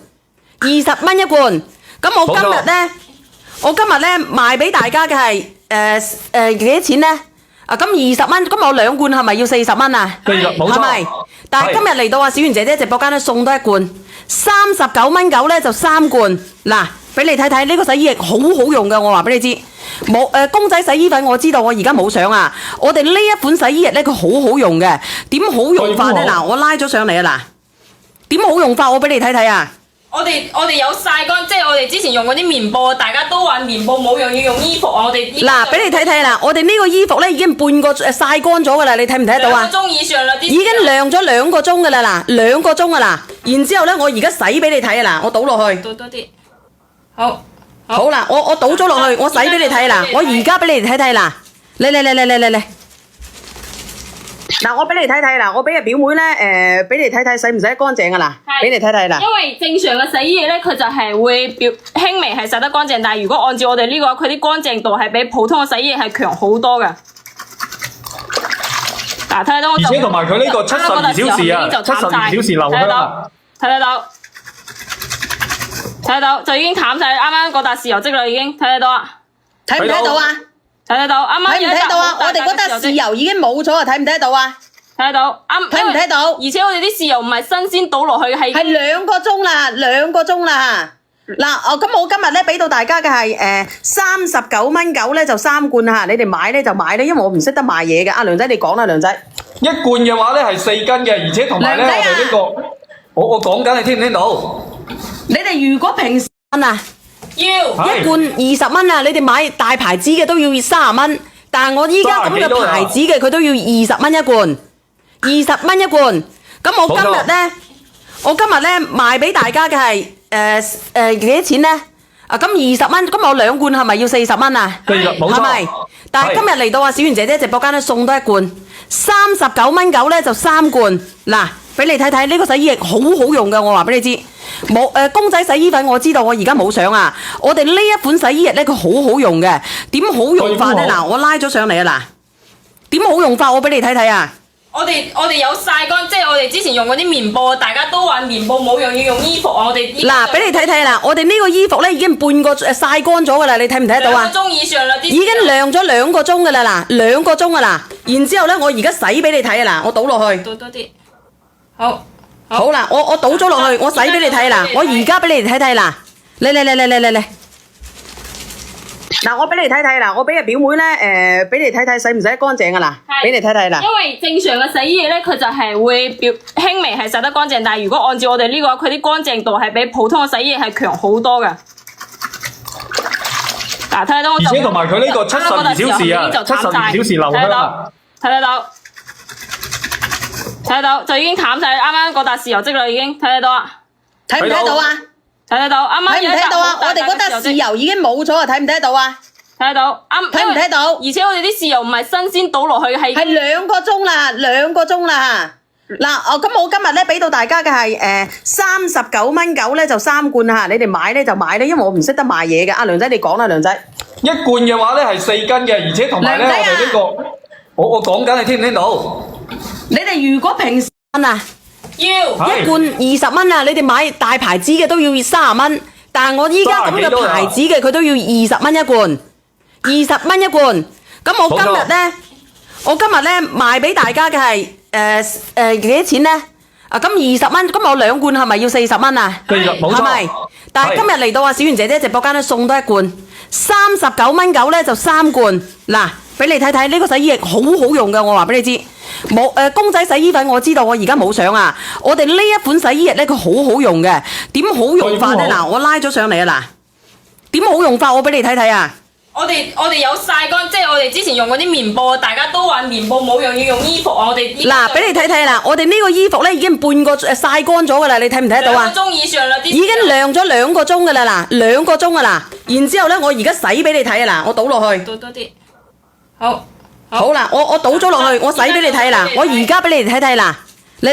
，20蚊一罐。咁我今日咧賣俾大家嘅係幾多錢咧？啊咁20蚊，咁我2罐係咪要40蚊啊？係咪？但係今日嚟到啊小圓姐姐直播間咧送多一罐，39蚊9咧就3罐。嗱，俾你睇睇呢個洗衣液好好用嘅，我話俾你知。冇公仔洗衣粉我知道，我而家冇相啊。我哋呢一款洗衣液咧佢好好用嘅，點好用法咧？嗱，我拉咗上嚟啊嗱，點好用法我俾你睇睇啊！我哋有曬乾，即係我哋之前用嗰啲棉布，大家都話棉布冇用，要用衣服啊！我哋嗱，俾你睇睇啦，我哋呢個衣服咧已經半個曬乾咗噶啦，你睇唔睇得到啊？ 2個鐘以上啦，已經晾咗2個鐘噶啦嗱，2個鐘噶啦。然之後咧，我而家洗俾你睇啊嗱，我倒落去。倒多啲，好。好啦，我倒咗落去，我洗俾你睇啦，我而家俾你睇睇啦，嚟。嗱，我俾你睇睇啦，我俾阿表妹咧，俾你睇睇洗唔洗得乾淨噶啦，俾你睇睇啦。因為正常嘅洗衣液咧，佢就係會輕微係洗得乾淨，但係如果按照我哋呢個，佢啲乾淨度係比普通嘅洗衣液係強好多嘅。嗱，睇到我就而且同埋佢呢個72小時啊，72小時留香啊，睇得到，就已經淡晒，啱啱嗰笪豉油漬啦，已經睇得到啊！睇唔睇到啊？睇得到，啱啱睇唔睇到啊？我哋嗰笪豉油已經冇咗啊！睇唔睇得到啊？睇得到，睇唔睇到？而且我哋啲豉油唔係新鮮倒落去，係2個鐘啦，2個鐘啦。嗱，咁我今日咧俾到大家嘅係39蚊9咧就3罐嚇，你哋買咧就買咧，因為我唔識得賣嘢嘅。阿梁仔你講啦，梁仔。一罐嘅話咧係4斤嘅，而且同埋咧我哋呢個，我講緊你聽唔聽到？你哋如果平時啊，一罐20蚊啊，你哋買大牌子嘅都要30蚊，但係我依家咁嘅牌子嘅佢都要20蚊一罐，20蚊一罐。咁我今日咧賣俾大家嘅係幾多錢咧？啊咁20蚊，咁我2罐係咪要40蚊啊？係咪？但係今日嚟到啊小圓姐姐直播間咧送多一罐，39蚊9咧就3罐。嗱，俾你睇睇呢個洗衣液好好用嘅，我話俾你知。冇公仔洗衣粉我知道，我而家冇相啊。我哋呢一款洗衣液咧佢好好用嘅，點好用法咧？嗱，我拉咗上嚟啊嗱，點好用法我俾你睇睇啊！我哋有曬乾，即係我哋之前用嗰啲棉布，大家都話棉布冇用，要用衣服啊！我哋嗱，俾你睇睇啦，我哋呢個衣服咧已經半個曬乾咗噶啦，你睇唔睇得到啊？ 2個鐘以上啦，已經晾咗2個鐘噶啦嗱，2個鐘噶啦。然之後咧，我而家洗俾你睇啊嗱，我倒落去。倒多啲，好。好啦，我倒咗落去，我洗俾你睇啦，我而家俾你睇睇啦，嚟。嗱，我俾你睇睇啦，我俾阿表妹咧，俾你睇睇洗唔洗得乾淨啊嗱，俾你睇睇啦。因為正常嘅洗衣液咧，佢就係會輕微係洗得乾淨，但係如果按照我哋呢個，佢啲乾淨度係比普通嘅洗衣液係強好多嘅。嗱，睇到我就而且同埋佢呢個72小時啊，72小時留香啊，睇得到，就已經淡晒。啱啱嗰笪豉油漬啦，已經睇得到啊！睇唔睇到啊？睇得到，啱啱睇唔睇到啊？我哋嗰笪豉油已經冇咗啊！睇唔睇得到啊？睇得到，睇唔睇到？而且我哋啲豉油唔係新鮮倒落去，係2個鐘啦，2個鐘啦。嗱，咁我今日咧俾到大家嘅係39.9咧就3罐嚇，你哋買咧就買咧，因為我唔識得賣嘢嘅。阿梁仔你講啦，梁仔。一罐嘅話咧係4斤嘅，而且同埋咧我哋呢個，我講緊你聽唔聽到？你哋如果平時啊，要一罐20蚊啊，你哋買大牌子嘅都要30蚊，但係我依家咁嘅牌子嘅佢都要20蚊一罐，20蚊一罐。咁我今日咧賣俾大家嘅係幾多錢咧？啊咁20蚊，咁我2罐係咪要40蚊啊？係咪？但係今日嚟到啊小圓姐姐直播間咧送多一罐，39.9咧就3罐。嗱，俾你睇睇呢個洗衣液好好用嘅，我話俾你知。冇公仔洗衣粉我知道，我而家冇相啊。我哋呢一款洗衣液咧佢好好用嘅，點好用法咧？嗱，我拉咗上嚟啊嗱，點好用法我俾你睇睇啊！我哋有曬乾，即係我哋之前用嗰啲棉布，大家都話棉布冇用，要用衣服啊！我哋嗱，俾你睇睇啦，我哋呢個衣服咧已經半個曬乾咗噶啦，你睇唔睇得到啊？2個鐘以上啦，已經晾咗2個鐘噶啦嗱，2個鐘噶啦。然之後咧，我而家洗俾你睇啊嗱，我倒落去。倒多啲，好。好啦，我倒咗落去，我洗俾你睇啦，我而家俾你睇睇啦，嚟。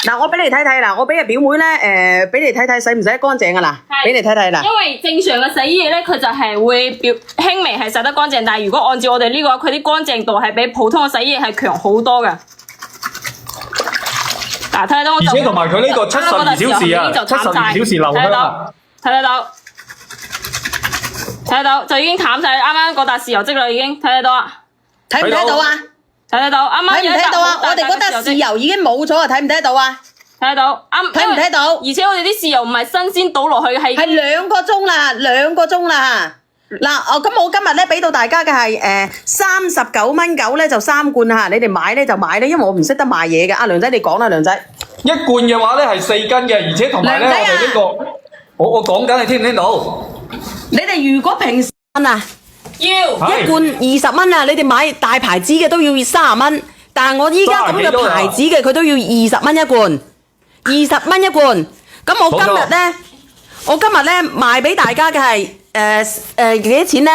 嗱，我俾你睇睇啦，我俾阿表妹咧，俾你睇睇洗唔洗得乾淨啊嗱，俾你睇睇啦。因為正常嘅洗衣液咧，佢就係會輕微係洗得乾淨，但係如果按照我哋呢個，佢啲乾淨度係比普通嘅洗衣液係強好多嘅。嗱，睇到我就而且同埋佢呢個72小時啊，72小時留香啊，睇得到，就已經淡晒。啱啱嗰笪豉油漬啦，已經睇得到啊！睇唔睇到啊？睇得到，啱啱睇唔睇到啊？我哋嗰笪豉油已經冇咗啊！睇唔睇得到啊？睇得到，睇唔睇到？而且我哋啲豉油唔係新鮮倒落去，係2個鐘啦，2個鐘啦。嗱，咁我今日咧俾到大家嘅係39.9咧就3罐嚇，你哋買咧就買咧，因為我唔識得賣嘢嘅。阿梁仔你講啦，梁仔。一罐嘅話咧係4斤嘅，而且同埋咧我哋呢個，我講緊你聽唔聽到？你哋如果平時啊，一罐20蚊啊，你哋買大牌子嘅都要30蚊，但係我依家咁嘅牌子嘅佢都要20蚊一罐，20蚊一罐。咁我今日咧賣俾大家嘅係幾多錢咧？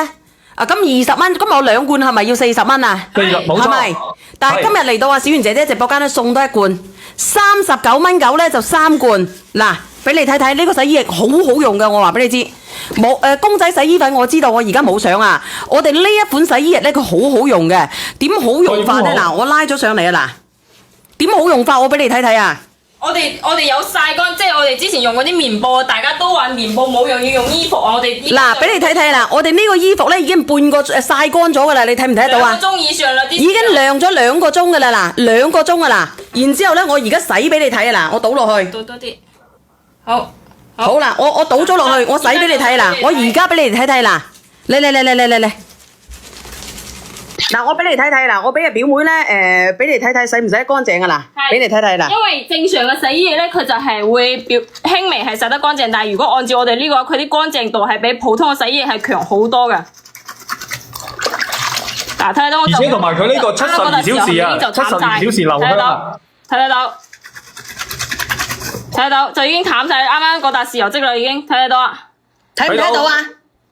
啊咁20蚊，咁我2罐係咪要40蚊啊？係咪？但係今日嚟到啊小圓姐姐直播間咧送多一罐，39.9咧就3罐。嗱，俾你睇睇呢個洗衣液好好用嘅，我話俾你知。冇公仔洗衣粉我知道，我而家冇相啊。我哋呢一款洗衣液咧佢好好用嘅，點好用法咧？嗱，我拉咗上嚟啊嗱，點好用法我俾你睇睇啊！我哋有曬乾，即係我哋之前用嗰啲棉布，大家都話棉布冇用，要用衣服啊！我哋嗱，俾你睇睇啦，我哋呢個衣服咧已經半個曬乾咗噶啦，你睇唔睇得到啊？2個鐘以上啦，已經晾咗2個鐘噶啦嗱，2個鐘噶啦。然之後咧，我而家洗俾你睇啊嗱，我倒落去。倒多啲，好。好啦，我倒咗落去，我洗俾你睇啦，我而家俾你哋睇睇啦，嚟。嗱，我俾你睇睇啦，我俾阿表妹咧，俾你睇睇洗唔洗得乾淨啊嗱，俾你睇睇啦。因為正常嘅洗衣液咧，佢就係會輕微係洗得乾淨，但係如果按照我哋呢個，佢啲乾淨度係比普通嘅洗衣液係強好多嘅。嗱，睇到我就而且同埋佢呢個72小時啊，72小時留香啊，睇得到，就已經淡晒。啱啱嗰笪豉油漬啦，已經睇得到啊！睇唔睇到啊？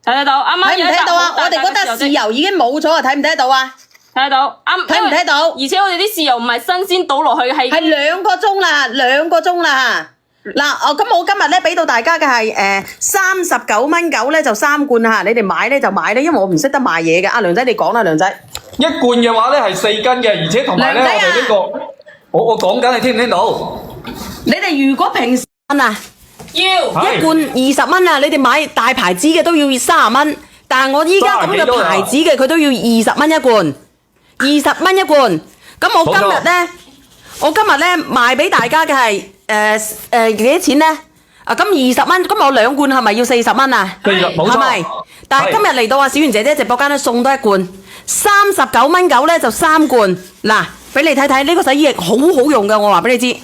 睇得到，啱啱睇唔睇到啊？我哋嗰笪豉油已經冇咗啊！睇唔睇得到啊？睇得到，睇唔睇到？而且我哋啲豉油唔係新鮮倒落去，係2個鐘啦，2個鐘啦。嗱，咁我今日咧俾到大家嘅係39.9咧就3罐嚇，你哋買咧就買咧，因為我唔識得賣嘢嘅。阿梁仔你講啦，梁仔。一罐嘅話咧係4斤嘅，而且同埋咧我哋呢個，我講緊你聽唔聽到？你哋如果平時啊，一罐20蚊啊，你哋買大牌子嘅都要30蚊，但係我依家咁嘅牌子嘅佢都要20蚊一罐，20蚊一罐。咁我今日咧賣俾大家嘅係幾多錢咧？咁20蚊，咁我2罐係咪要40蚊啊？冇錯，係咪？但係今日嚟到小圓姐姐直播間咧送多一罐，39.9蚊咧就3罐。嗱，俾你睇睇呢個洗衣液好好用嘅，我話俾你知。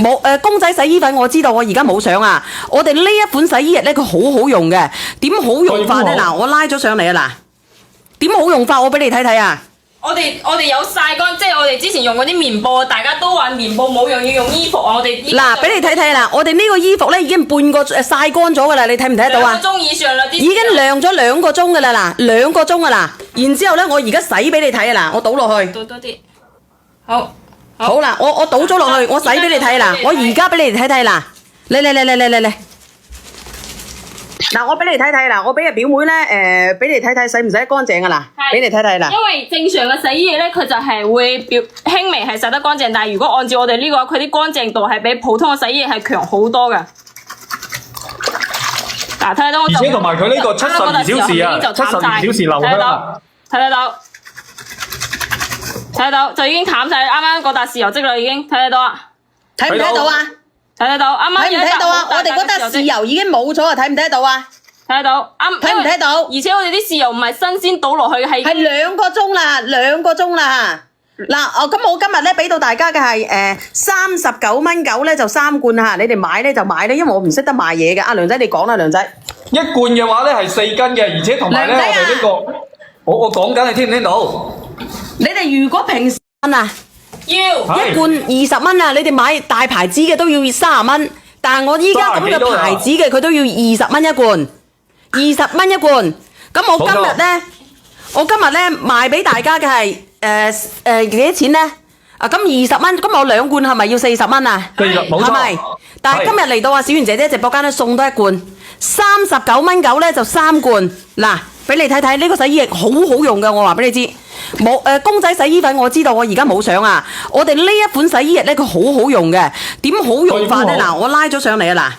冇公仔洗衣粉我知道，我而家冇相啊。我哋呢一款洗衣液咧佢好好用嘅，點好用法咧？嗱，我拉咗上嚟啊嗱，點好用法我俾你睇睇啊！我哋有曬乾，即係我哋之前用嗰啲棉布，大家都話棉布冇用，要用衣服啊！我哋嗱，俾你睇睇啦，我哋呢個衣服咧已經半個曬乾咗噶啦，你睇唔睇得到啊？2個鐘以上啦，已經晾咗2個鐘噶啦嗱，2個鐘噶啦。然之後咧，我而家洗俾你睇啊嗱，我倒落去。倒多啲，好。好啦，我倒咗落去，我洗俾你睇啦，我而家俾你哋睇睇啦，嚟。嗱，我俾你睇睇啦，我俾阿表妹咧，俾你睇睇洗唔洗得乾淨噶啦，俾你睇睇啦。因為正常嘅洗衣液咧，佢就係會輕微係洗得乾淨，但係如果按照我哋呢個，佢啲乾淨度係比普通嘅洗衣液係強好多嘅。嗱，睇到我就而且同埋佢呢個72小時啊，72小時留香啊，睇得到就已經淡晒，啱啱嗰笪豉油漬啦，已經睇得到啊！睇唔睇到啊？睇得到，啱啱睇唔睇到啊？我哋嗰笪豉油已經冇咗啊！睇唔睇得到啊？睇得到，睇唔睇到？而且我哋啲豉油唔係新鮮倒落去，係2個鐘啦，2個鐘啦。嗱，咁我今日咧俾到大家嘅係39.9蚊咧就3罐嚇，你哋買咧就買咧，因為我唔識得賣嘢嘅。阿梁仔你講啦，梁仔。一罐嘅話咧係4斤嘅，而且同埋咧我哋呢個，我講緊你聽唔聽到？你哋如果平時啊，要一罐20蚊啊，你哋買大牌子嘅都要30蚊，但係我依家咁嘅牌子嘅佢都要20蚊一罐，20蚊一罐。咁我今日咧賣俾大家嘅係幾多錢咧？咁20蚊，咁我2罐係咪要40蚊啊？係咪？但係今日嚟到小圓姐姐直播間咧送多一罐，39.9蚊咧就3罐。嗱，俾你睇睇呢個洗衣液好好用嘅，我話俾你知。冇公仔洗衣粉我知道，我而家冇相啊。我哋呢一款洗衣液咧佢好好用嘅，點好用法咧？嗱，我拉咗上嚟啊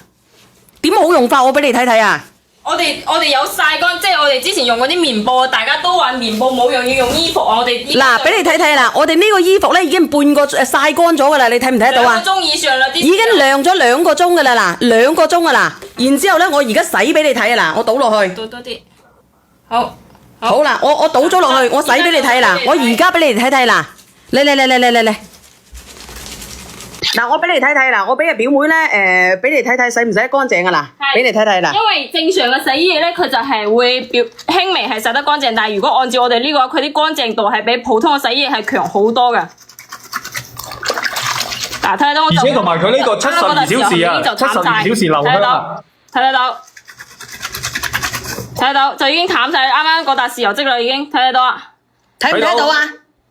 嗱，點好用法我俾你睇睇啊！我哋有曬乾，即係我哋之前用嗰啲棉布，大家都話棉布冇用，要用衣服啊！我哋嗱，俾你睇睇啦，我哋呢個衣服咧已經半個曬乾咗噶啦，你睇唔睇得到啊？ 2個鐘以上啦，已經晾咗2個鐘噶啦嗱，2個鐘噶啦。然之後咧，我而家洗俾你睇啊嗱，我倒落去。倒多啲，好。好啦，我倒咗落去，我洗俾你睇啦，我而家俾你哋睇睇啦，嚟。嗱，我俾你睇睇啦，我俾阿表妹咧，俾你睇睇洗唔洗得乾淨噶啦，俾你睇睇啦。因為正常嘅洗衣液咧，佢就係會輕微係洗得乾淨，但係如果按照我哋呢個，佢啲乾淨度係比普通嘅洗衣液係強好多嘅。嗱，睇到我就而且同埋佢呢個72小時啊，72小時留香啊，睇得到就已經淡晒，啱啱嗰笪豉油漬啦，已經睇得到啊！睇唔睇到啊？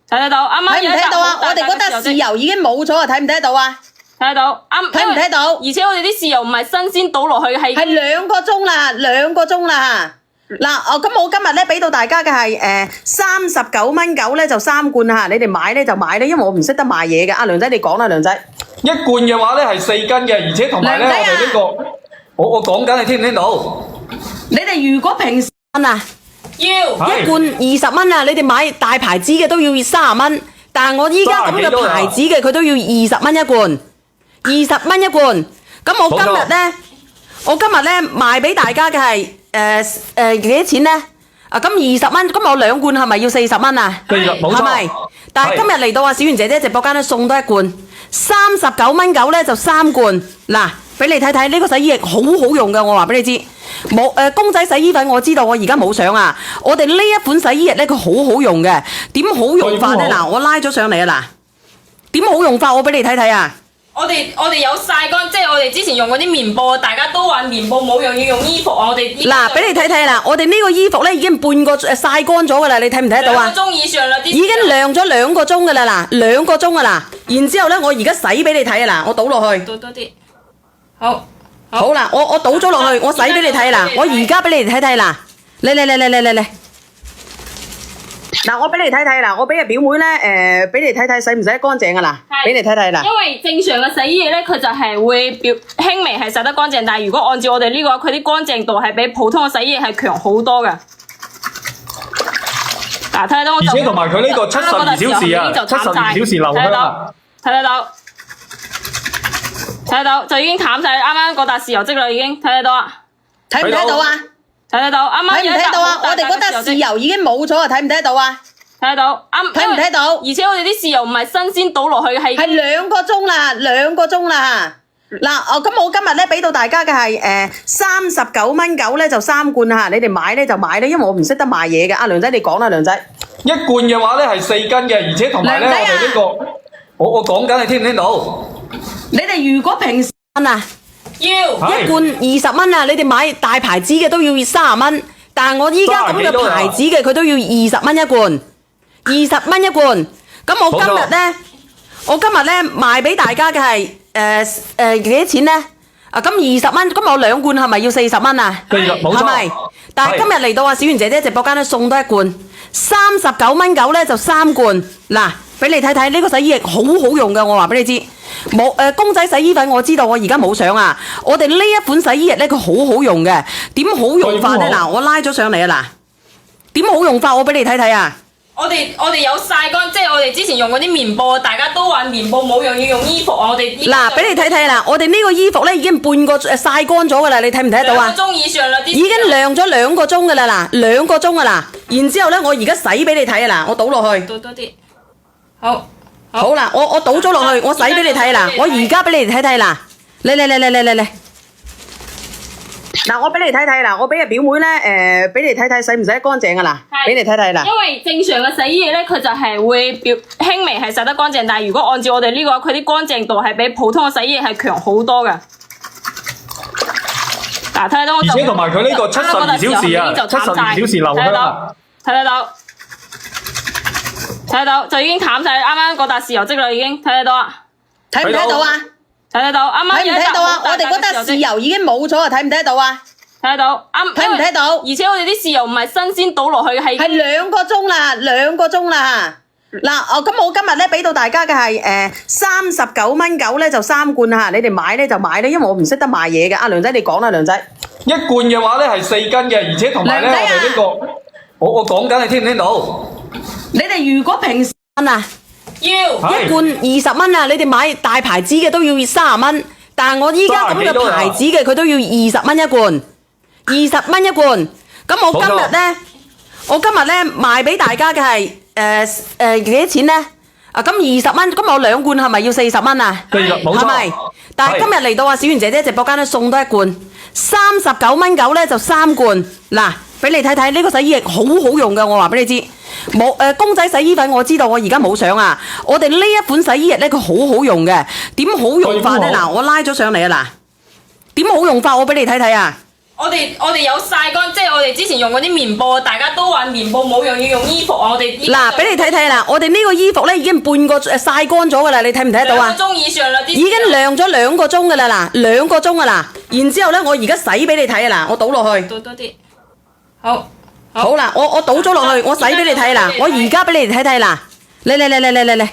睇得到，啱啱睇唔睇到啊？我哋嗰笪豉油已經冇咗啊！睇唔睇得到啊？睇得到，睇唔睇到？而且我哋啲豉油唔係新鮮倒落去，係2個鐘啦，2個鐘啦。嗱，咁我今日咧俾到大家嘅係39.9蚊咧就3罐嚇，你哋買咧就買咧，因為我唔識得賣嘢嘅。阿梁仔你講啦，梁仔。一罐嘅話咧係4斤嘅，而且同埋咧我哋呢個，我講緊你聽唔聽到？你哋如果平時啊，要一罐20蚊啊，你哋買大牌子嘅都要30蚊，但係我依家咁嘅牌子嘅佢都要20蚊一罐，20蚊一罐。咁我今日咧賣俾大家嘅係幾多錢咧？咁20蚊，咁我2罐係咪要40蚊啊？係咪？但係今日嚟到小圓姐姐直播間咧送多一罐，39.9蚊咧就3罐。嗱，俾你睇睇呢個洗衣液好好用嘅，我話俾你知。冇公仔洗衣粉我知道，我而家冇相啊。我哋呢一款洗衣液咧佢好好用嘅，點好用法咧？嗱，我拉咗上嚟啊嗱，點好用法我俾你睇睇啊！我哋有曬乾，即係我哋之前用嗰啲棉布，大家都話棉布冇用，要用衣服啊！我哋嗱，俾你睇睇啦，我哋呢個衣服咧已經半個曬乾咗噶啦，你睇唔睇得到啊？ 2個鐘以上啦，已經晾咗2個鐘噶啦嗱，2個鐘噶啦。然之後咧，我而家洗俾你睇啊嗱，我倒落去。倒多啲，好。好啦，我倒咗落去，我洗俾你睇啦，我而家俾你哋睇睇啦，嚟。嗱，我俾你睇睇啦，我俾阿表妹咧，俾你睇睇洗唔洗得乾淨噶啦，俾你睇睇啦。因為正常嘅洗衣液咧，佢就係會輕微係洗得乾淨，但係如果按照我哋呢個，佢啲乾淨度係比普通嘅洗衣液係強好多嘅。嗱，睇到我就，而且同埋佢呢個72小時啊，72小時留香啊，睇得到。睇得到，就已經淡晒，啱啱嗰笪豉油漬啦，已經睇得到啊！睇唔睇到啊？睇得到，啱啱睇唔睇到啊？我哋嗰笪豉油已經冇咗啊！睇唔睇到啊？睇得到，睇唔睇到？而且我哋啲豉油唔係新鮮倒落去，係2個鐘啦，2個鐘啦。嗱，咁我今日咧俾到大家嘅係39.9蚊咧就3罐嚇，你哋買咧就買咧，因為我唔識得賣嘢嘅。阿梁仔你講啦，梁仔。一罐嘅話咧係4斤嘅，而且同埋咧我哋呢個，我講緊你聽唔聽到？你哋如果平時啊，要一罐20蚊啊，你哋買大牌子嘅都要30蚊，但係我依家咁嘅牌子嘅佢都要20蚊一罐，20蚊一罐。咁我今日咧賣俾大家嘅係幾多錢咧？啊咁20蚊，咁我2罐係咪要40蚊啊？係咪？但係今日嚟到啊小圓姐姐直播間咧送多一罐，39.9咧就3罐。嗱，俾你睇睇呢個洗衣液好好用嘅，我話俾你知。冇公仔洗衣粉我知道，我而家冇相啊。我哋呢一款洗衣液咧佢好好用嘅，點好用法咧？嗱，我拉咗上嚟啊！嗱，點好用法我俾你睇睇啊！我哋有曬乾，即係我哋之前用嗰啲棉布，大家都話棉布冇用，要用衣服啊！我哋嗱，俾你睇睇啦，我哋呢個衣服咧已經半個曬乾咗噶啦，你睇唔睇得到啊？2個鐘以上啦，已經晾咗2個鐘噶啦，嗱，2個鐘噶啦。然之後咧，我而家洗俾你睇啊！嗱，我倒落去。倒多啲。好啦，我倒咗落去，我洗俾你睇啦，我而家俾你哋睇睇啦，嚟。嗱，我俾你睇睇啦，我俾阿表妹咧，俾你睇睇洗唔洗得乾淨噶啦，俾你睇睇啦。因為正常嘅洗衣液咧，佢就係會輕微係洗得乾淨，但係如果按照我哋呢個，佢啲乾淨度係比普通嘅洗衣液係強好多嘅。嗱，睇到我就而且同埋佢呢個72小時啊，72小時留香啊，睇得到，就已經淡晒，啱啱嗰笪豉油漬啦，已經睇得到啊！睇唔睇到啊？睇得到，啱啱睇唔睇到啊？我哋嗰笪豉油已經冇咗啊！睇唔睇到啊？睇得到，睇唔睇到？而且我哋啲豉油唔係新鮮倒落去，係2個鐘啦，2個鐘啦。嗱，咁我今日咧俾到大家嘅係39.9咧就3罐嚇，你哋買咧就買咧，因為我唔識得賣嘢嘅。阿梁仔你講啦，梁仔。一罐嘅話咧係4斤嘅，而且同埋咧我哋呢個，我講緊你聽唔聽到？你哋如果平時啊，要一罐20蚊啊，你哋買大牌子嘅都要30蚊，但係我依家咁嘅牌子嘅佢都要20蚊一罐，20蚊一罐。咁我今日咧賣俾大家嘅係幾多錢咧？啊咁20蚊，咁我2罐係咪要40蚊啊？係咪？但係今日嚟到啊小圓姐姐直播間咧送多一罐，39.9咧就3罐。嗱，俾你睇睇呢個洗衣液好好用嘅，我話俾你知。冇公仔洗衣粉我知道，我而家冇相啊。我哋呢一款洗衣液咧佢好好用嘅，點好用法咧？嗱，我拉咗上嚟啊！嗱，點好用法我俾你睇睇啊！我哋有曬乾，即係我哋之前用嗰啲棉布，大家都話棉布冇用，要用衣服啊！我哋嗱，俾你睇睇啦，我哋呢個衣服咧已經半個曬乾咗噶啦，你睇唔睇得到啊？ 2個鐘以上啦，已經晾咗2個鐘噶啦，嗱，2個鐘噶啦。然之後咧，我而家洗俾你睇啊！嗱，我倒落去。倒多啲。好啦，我倒咗落去，我洗俾你睇啦，我而家俾你哋睇睇啦，嚟。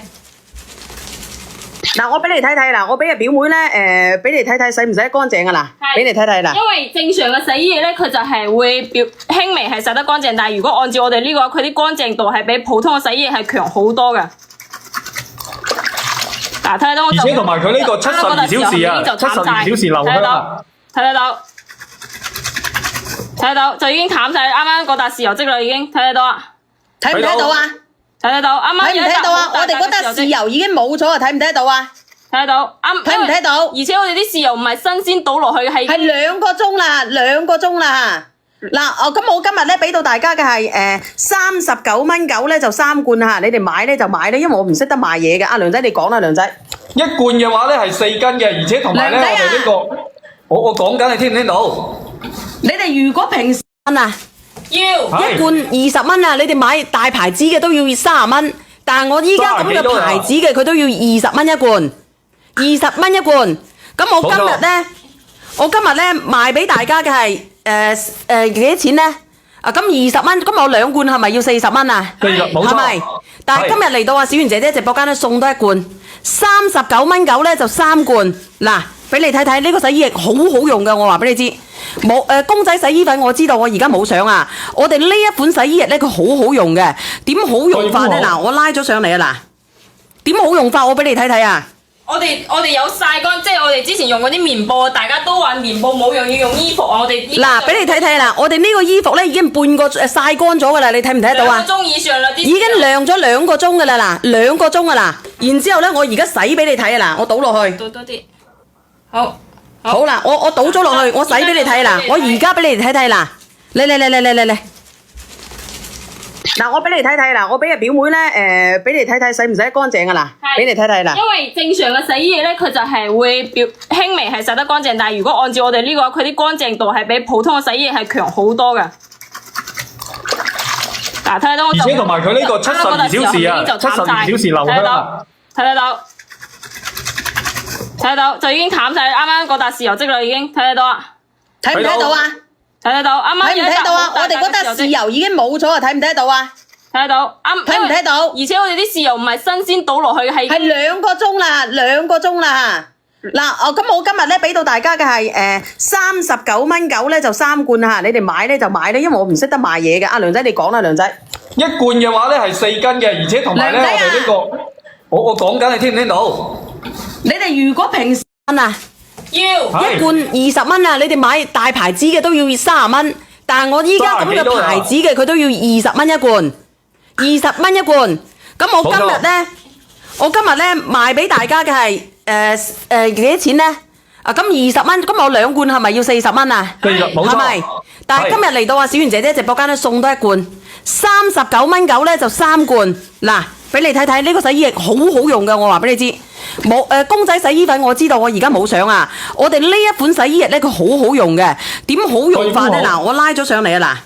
嗱，我俾你睇睇啦，我俾阿表妹咧，俾你睇睇洗唔洗得乾淨噶啦，俾你睇睇啦。因為正常嘅洗衣液咧，佢就係會輕微係洗得乾淨，但係如果按照我哋呢個，佢啲乾淨度係比普通嘅洗衣液係強好多嘅。嗱，睇到我就而且同埋佢呢個72小時啊，72小時留香啊，睇得到，就已經淡晒，啱啱嗰笪豉油漬啦，已經睇得到啊！睇唔睇到啊？睇得到，啱啱睇唔睇到啊？我哋嗰笪豉油已經冇咗啊！睇唔睇得到啊？睇得到，睇唔睇到？而且我哋啲豉油唔係新鮮倒落去，係2個鐘啦，2個鐘啦。嗱，咁我今日咧俾到大家嘅係39.9咧就3罐嚇，你哋買咧就買咧，因為我唔識得賣嘢嘅。阿梁仔你講啦，梁仔。一罐嘅話咧係4斤嘅，而且同埋咧我哋呢個，我講緊你聽唔聽到？你哋如果平時啊，一罐20蚊啊，你哋買大牌子嘅都要30蚊，但係我依家咁嘅牌子嘅佢都要20蚊一罐，20蚊一罐。咁我今日咧賣俾大家嘅係幾多錢咧？啊咁20蚊，咁我2罐係咪要40蚊啊？係咪？但係今日嚟到啊小圓姐姐直播間咧送多一罐，39.9咧就3罐。嗱，俾你睇睇呢個洗衣液好好用嘅，我話俾你知。冇公仔洗衣粉我知道，我而家冇相啊。我哋呢一款洗衣液咧佢好好用嘅，點好用法咧？嗱，我拉咗上嚟啊！嗱，點好用法我俾你睇睇啊！我哋有曬乾，即係我哋之前用嗰啲棉布，大家都話棉布冇用，要用衣服啊！我哋嗱，俾你睇睇啦，我哋呢個衣服咧已經半個曬乾咗噶啦，你睇唔睇得到啊？2個鐘以上啦，啲已經晾咗2個鐘噶啦，嗱，2個鐘噶啦。然之後咧，我而家洗俾你睇啊，嗱，我倒落去。倒多啲，好。好啦，我倒咗落去，我洗俾你睇啦，我而家俾你睇睇啦，嚟。嗱，我俾你睇睇啦，我俾阿表妹咧，俾你睇睇洗唔洗得乾淨啊啦，俾你睇睇啦。因為正常嘅洗衣液咧，佢就係會輕微係洗得乾淨，但係如果按照我哋呢個，佢啲乾淨度係比普通嘅洗衣液係強好多嘅。嗱，睇到我而且同埋佢呢個72小時啊，72小時留香啊，睇得到，就已經淡晒，啱啱嗰笪豉油漬啦，已經睇得到啊，睇唔睇到啊？睇得到，啱啱睇唔睇到啊？我哋嗰笪豉油已經冇咗啊，睇唔睇得到啊？睇得到，睇唔睇到？而且我哋啲豉油唔係新鮮倒落去，係2個鐘啦，2個鐘啦。嗱，咁我今日咧俾到大家嘅係39.9咧就3罐嚇，你哋買咧就買咧，因為我唔識得賣嘢嘅。阿梁仔你講啦，梁仔。一罐嘅話咧係4斤嘅，而且同埋咧我哋呢個，我講緊你聽唔聽到？你哋如果平時啊，要一罐20蚊啊，你哋買大牌子嘅都要30蚊，但係我依家咁嘅牌子嘅佢都要20蚊一罐，20蚊一罐。咁我今日咧賣俾大家嘅係幾多錢咧？啊，咁20蚊，咁我2罐係咪要40蚊啊？冇錯，係咪？但係今日嚟到啊，小圓姐姐直播間咧送多一罐，39.9咧就3罐。嗱，俾你睇睇呢個洗衣液好好用嘅，我話俾你知。冇公仔洗衣粉我知道，我而家冇相啊。我哋呢一款洗衣液咧，佢好好用嘅。點好用法咧？嗱，我拉咗上嚟啊！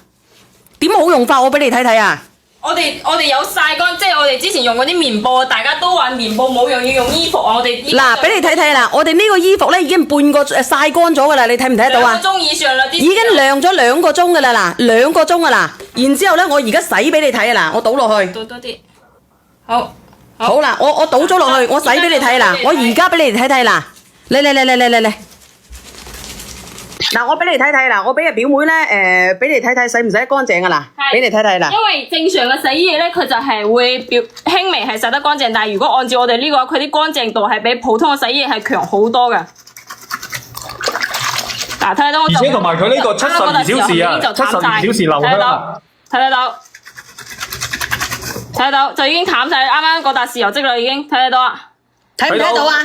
嗱，點好用法我俾你睇睇啊！我哋有曬乾，即係我哋之前用嗰啲棉布，大家都話棉布冇用，要用衣服啊！我哋嗱，俾你睇睇啦，我哋呢個衣服咧已經半個曬乾咗噶啦，你睇唔睇得到啊？ 2個鐘以上啦，啲已經晾咗2個鐘噶啦，嗱，2個鐘噶啦。然之後咧，我而家洗俾你睇啊，嗱，我倒落去。倒多啲，好。好啦，我倒咗落去，我洗俾你睇啦，我而家俾你睇睇啦，嚟。嗱，我俾你睇睇啦，我俾阿表妹咧，俾你睇睇洗唔洗得乾淨啊啦，俾你睇睇啦。因為正常嘅洗衣液咧，佢就係會輕微係洗得乾淨，但係如果按照我哋呢個，佢啲乾淨度係比普通嘅洗衣液係強好多嘅。嗱，睇到我而且同埋佢呢個72小時啊，72小時留香啊，睇得到，就已經淡晒，啱啱嗰笪豉油漬啦，已經睇得到啊，睇唔睇到啊？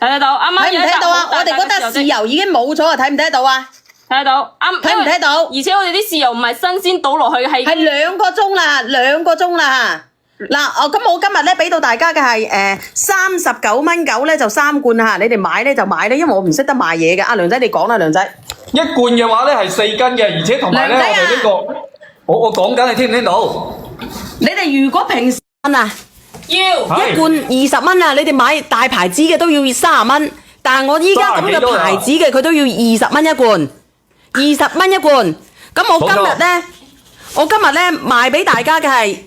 睇得到，啱啱睇唔睇到啊？我哋嗰笪豉油已經冇咗啊，睇唔睇得到啊？睇得到，睇唔睇到？而且我哋啲豉油唔係新鮮倒落去，係2個鐘啦，2個鐘啦。嗱，咁我今日咧俾到大家嘅係39.9咧就3罐嚇，你哋買咧就買咧，因為我唔識得賣嘢嘅。阿梁仔你講啦，梁仔。一罐嘅話咧係4斤嘅，而且同埋咧我哋呢個，我講緊你聽唔聽到？你哋如果平時啊，要一罐20蚊啊，你哋買大牌子嘅都要30蚊，但係我依家咁嘅牌子嘅佢都要20蚊一罐，20蚊一罐。咁我今日咧賣俾大家嘅係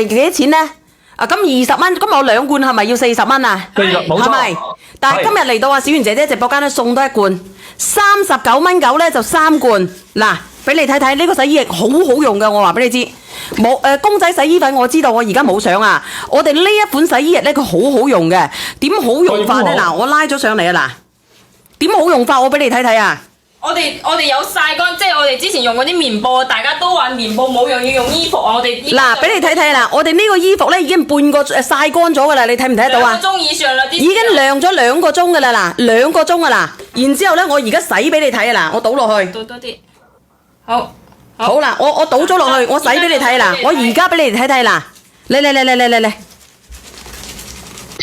幾多錢咧？啊，咁20蚊，咁我2罐係咪要40蚊啊？冇咪？但係今日嚟到啊，小圓姐姐直播間咧送多一罐，39.9咧就3罐。嗱，俾你睇睇呢個洗衣液好好用嘅，我話俾你知。公仔洗衣粉我知道，我而家冇相啊。我哋呢一款洗衣液咧，佢好好用嘅。點好用法咧？嗱，我拉咗上嚟啊！嗱，點好用法我俾你睇睇啊！我哋有曬乾，即係我哋之前用嗰啲棉布，大家都話棉布冇用，要用衣服啊！我哋嗱，俾你睇睇啦，我哋呢個衣服咧已經半個曬乾咗噶啦，你睇唔睇得到啊？ 2個鐘以上啦，啲已經晾咗2個鐘噶啦，嗱，2個鐘噶啦。然之後咧，我而家洗俾你睇啊！嗱，我倒落去。倒多啲，好。好啦，我倒咗落去，我洗俾你睇啦，我而家俾你睇睇啦，嚟。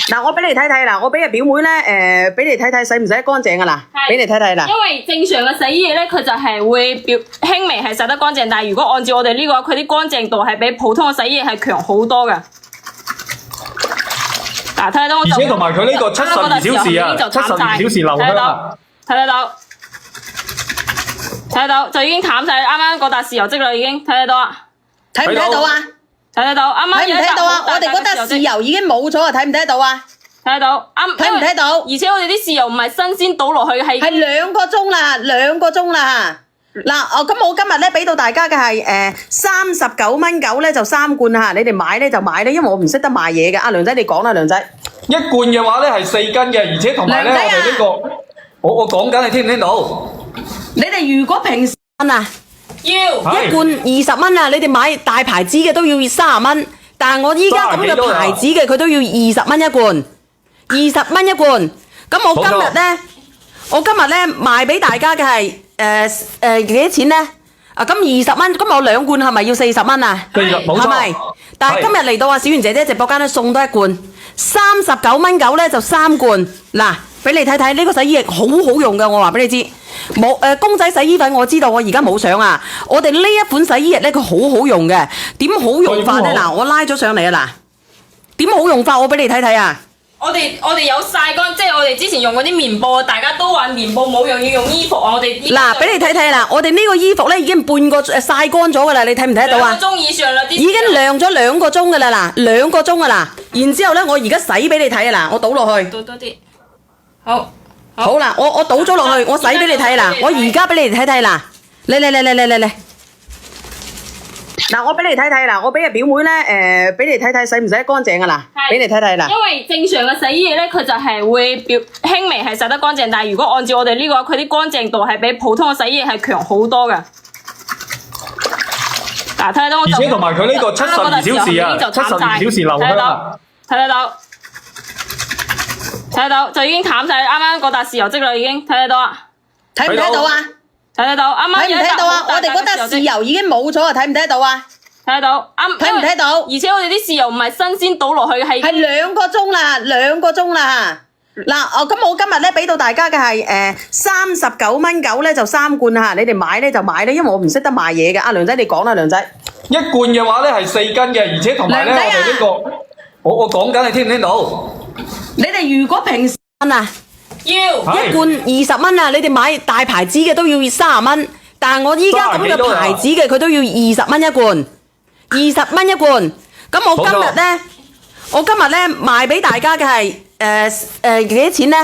嗱，我俾你睇睇啦，我俾阿表妹咧，俾你睇睇洗唔洗得乾淨啊啦，俾你睇睇啦。因為正常嘅洗衣液咧，佢就係會輕微係洗得乾淨，但係如果按照我哋呢個，佢啲乾淨度係比普通嘅洗衣液係強好多嘅。嗱，睇到我而且同埋佢呢個72小時啊，72小時留香啊，睇到，就已經淡晒，啱啱嗰笪豉油漬啦，已經睇得到啊，睇唔睇到啊？睇得到，啱啱睇唔睇到啊？我哋嗰笪豉油已經冇咗啊，睇唔睇得到啊？睇得到，睇唔睇到？而且我哋啲豉油唔係新鮮倒落去，係2個鐘啦，2個鐘啦。嗱，咁我今日咧俾到大家嘅係39.9咧就3罐嚇，你哋買咧就買咧，因為我唔識得賣嘢嘅。阿梁仔你講啦，梁仔。一罐嘅話咧係4斤嘅，而且同埋咧我哋呢個，我講緊你聽唔聽到？你哋如果平時啊，要一罐20蚊啊，你哋買大牌子嘅都要30蚊，但係我依家咁嘅牌子嘅佢都要20蚊一罐，20蚊一罐。咁我今日咧賣俾大家嘅係幾多錢咧？啊，咁20蚊，咁我2罐係咪要40蚊啊？冇錯，係咪？但係今日嚟到啊，小圓姐姐直播間咧送多一罐，39蚊9咧就3罐。嗱，俾你睇睇呢個洗衣液好好用㗎，我話俾你知。冇公仔洗衣粉我知道，我而家冇相啊。我哋呢一款洗衣液咧，佢好好用嘅。點好用法咧？嗱，我拉咗上嚟啊！嗱，點好用法？我俾你睇睇啊！我哋有曬乾，即係我哋之前用嗰啲棉布，大家都話棉布冇用，要用衣服啊！我哋嗱，俾你睇睇啦，我哋呢個衣服咧已經半個曬乾咗㗎啦，你睇唔睇得到啊？2個鐘以上啦，啲已經晾咗2個鐘㗎啦，嗱，2個鐘㗎啦。然之後咧，我而家洗俾你睇啊！嗱，我倒落去。倒多啲。好。好啦，我倒咗落去，我洗俾你睇啦，我而家俾你哋睇睇啦，嚟。嗱，我俾你睇睇啦，我俾阿表妹咧，俾你睇睇洗唔洗得乾淨噶啦，俾你睇睇啦。因為正常嘅洗衣液咧，佢就係會輕微係洗得乾淨，但係如果按照我哋呢個，佢啲乾淨度係比普通嘅洗衣液係強好多嘅。嗱，睇到我就而且同埋佢呢個72小時啊，72小時留香啊，睇得到，就已經淡晒，啱啱嗰笪豉油漬啦，已經睇得到啊！睇唔睇到啊？睇得到，啱啱睇唔睇到啊？我哋嗰笪豉油已經冇咗啊！睇唔睇得到啊？睇得到，睇唔睇到？而且我哋啲豉油唔係新鮮倒落去，係2個鐘啦，2個鐘啦。嗱，咁我今日咧俾到大家嘅係39蚊9咧就3罐嚇，你哋買咧就買咧，因為我唔識得賣嘢嘅。阿梁仔你講啦，梁仔。一罐嘅話咧係4斤嘅，而且同埋咧我哋呢個，我講緊你聽唔聽到？你哋如果平時啊，要一罐20蚊啊，你哋買大牌子嘅都要30蚊，但係我依家咁嘅牌子嘅佢都要20蚊一罐，20蚊一罐。咁我今日咧賣俾大家嘅係幾多錢咧？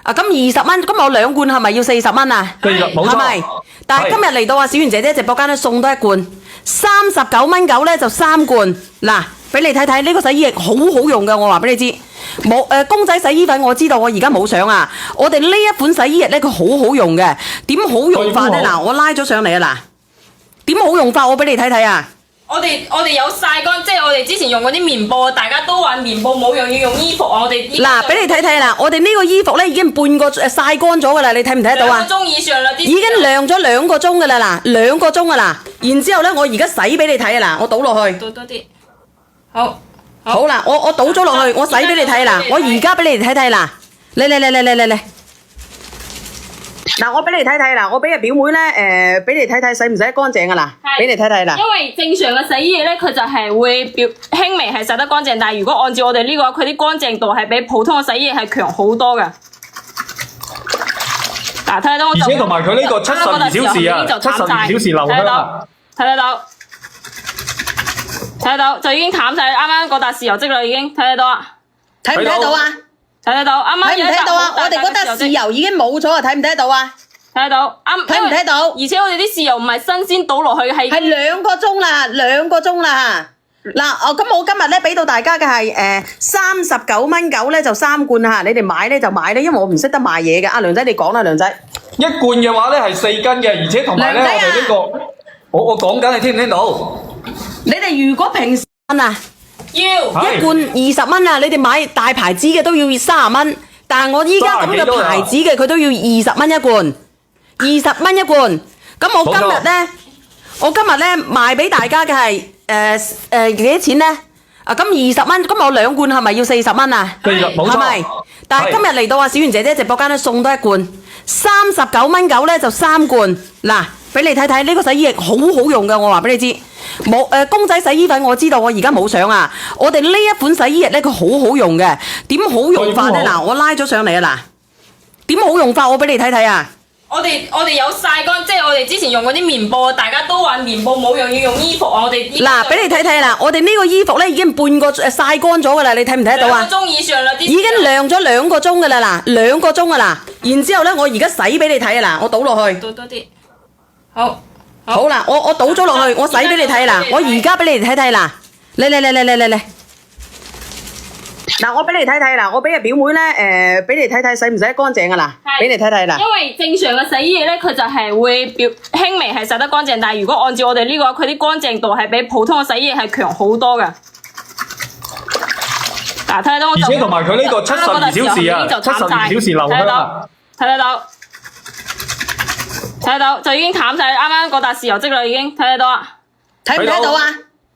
啊，咁20蚊，咁我2罐係咪要40蚊啊？係咪？但係今日嚟到啊，小圓姐姐直播間咧送多一罐，39蚊9咧就3罐。嗱，俾你睇睇呢個洗衣液好好用㗎，我話俾你知。冇公仔洗衣粉我知道，我而家冇相啊。我哋呢一款洗衣液咧，佢好好用嘅。點好用法咧？嗱，我拉咗上嚟啊！嗱，點好用法？我俾你睇睇啊！我哋有曬乾，即係我哋之前用嗰啲棉布，大家都話棉布冇用，要用衣服啊！我哋嗱，俾你睇睇啦，我哋呢個衣服咧已經半個曬乾咗㗎啦，你睇唔睇得到啊？ 2個鐘以上啦，啲已經晾咗2個鐘㗎啦，嗱，2個鐘㗎啦。然之後咧，我而家洗俾你睇啊！嗱，我倒落去。倒多啲。好啦，我倒咗落去，我洗俾你睇啦，我而家俾你哋睇睇啦，嚟。嗱，我俾你睇睇啦，我俾阿表妹咧，俾你睇睇洗唔洗得乾淨噶啦，俾你睇睇啦。因為正常嘅洗衣液咧，佢就係會輕微係洗得乾淨，但係如果按照我哋呢個，佢啲乾淨度係比普通嘅洗衣液係強好多嘅。嗱，睇到我就，而且同埋佢呢個72小時啊，72小時留香啊，睇得到，就已經淡晒，啱啱嗰笪豉油漬啦，已經睇得到啊！睇唔睇到啊？睇得到，啱啱睇唔睇到啊？我哋嗰笪豉油已經冇咗啊！睇唔睇得到啊？睇得到，睇唔睇到？而且我哋啲豉油唔係新鮮倒落去，係2個鐘啦，2個鐘啦。嗱，咁我今日咧俾到大家嘅係39蚊9咧就3罐嚇，你哋買咧就買咧，因為我唔識得賣嘢嘅。阿梁仔你講啦，梁仔。一罐嘅話咧係4斤嘅，而且同埋咧我哋呢個，我講緊你聽唔聽到？你哋如果平時啊，要一罐20蚊啊，你哋買大牌子嘅都要30蚊，但係我依家咁嘅牌子嘅佢都要20蚊一罐，20蚊一罐。咁我今日咧賣俾大家嘅係幾多錢咧？啊，咁20蚊，咁我2罐係咪要40蚊啊？係咪？但係今日嚟到啊，小圓姐姐直播間咧送多一罐，39蚊9咧就3罐。嗱，俾你睇睇呢個洗衣液好好用㗎，我話俾你知。冇公仔洗衣粉我知道，我而家冇相啊。我哋呢一款洗衣液咧，佢好好用嘅。點好用法咧？嗱，我拉咗上嚟啊！嗱，點好用法？我俾你睇睇啊！我哋有曬乾，即係我哋之前用嗰啲棉布，大家都話棉布冇用，要用衣服啊！我哋嗱，俾你睇睇啦，我哋呢個衣服咧已經半個曬乾咗㗎啦，你睇唔睇得到啊？ 2個鐘以上啦，啲已經晾咗2個鐘㗎啦，嗱，2個鐘㗎啦。然之後咧，我而家洗俾你睇啊！嗱，我倒落去。倒多啲。好啦，我倒咗落去，我洗俾你睇啦，我而家俾你哋睇睇啦，嚟。嗱，我俾你睇睇啦，我俾個表妹咧，俾你睇睇洗唔洗得乾淨噶啦，俾你睇睇啦。因為正常嘅洗衣液咧，佢就係會輕微係洗得乾淨，但係如果按照我哋呢個，佢啲乾淨度係比普通嘅洗衣液係強好多嘅。嗱，睇到我而且同埋佢呢個72小時啊，72小時留香啊，睇得到，就已經淡晒，啱啱嗰笪豉油漬啦，已經睇得到啊，睇唔睇到啊？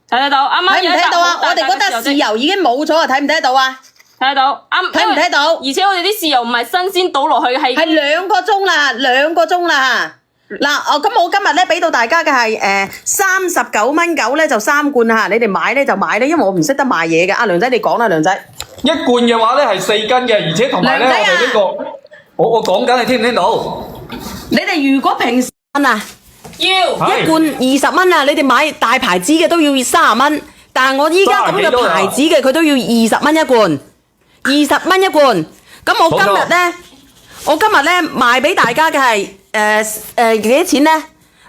睇得到，啱啱睇唔睇到啊？我哋嗰笪豉油已經冇咗啊，睇唔睇得到啊？睇得到，睇唔睇到？而且我哋啲豉油唔係新鮮倒落去，係2個鐘啦，2個鐘啦。嗱，咁我今日咧俾到大家嘅係39.9蚊咧就3罐嚇，你哋買咧就買咧，因為我唔識得賣嘢嘅。阿梁仔你講啦，梁仔。一罐嘅話咧係4斤嘅，而且同埋咧我哋呢個，我講緊你聽唔聽到？你哋如果平時啊，要一罐20蚊啊，你哋買大牌子嘅都要30蚊，但係我依家咁嘅牌子嘅佢都要20蚊一罐，20蚊一罐。咁我今日咧賣俾大家嘅係幾多錢咧？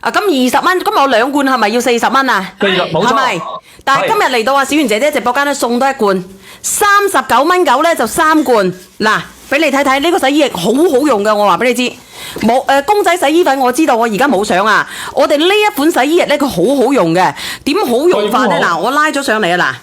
啊咁20蚊，咁我2罐係咪要40蚊啊？冇錯，係咪？但係今日嚟到啊小圓姐姐直播間咧送多一罐，39.9咧就3罐。嗱，俾你睇睇呢個洗衣液好好用嘅，我話俾你知。冇公仔洗衣粉我知道，我而家冇相啊。我哋呢一款洗衣液咧佢好好用嘅，點好用法咧？嗱，我拉咗上嚟啊，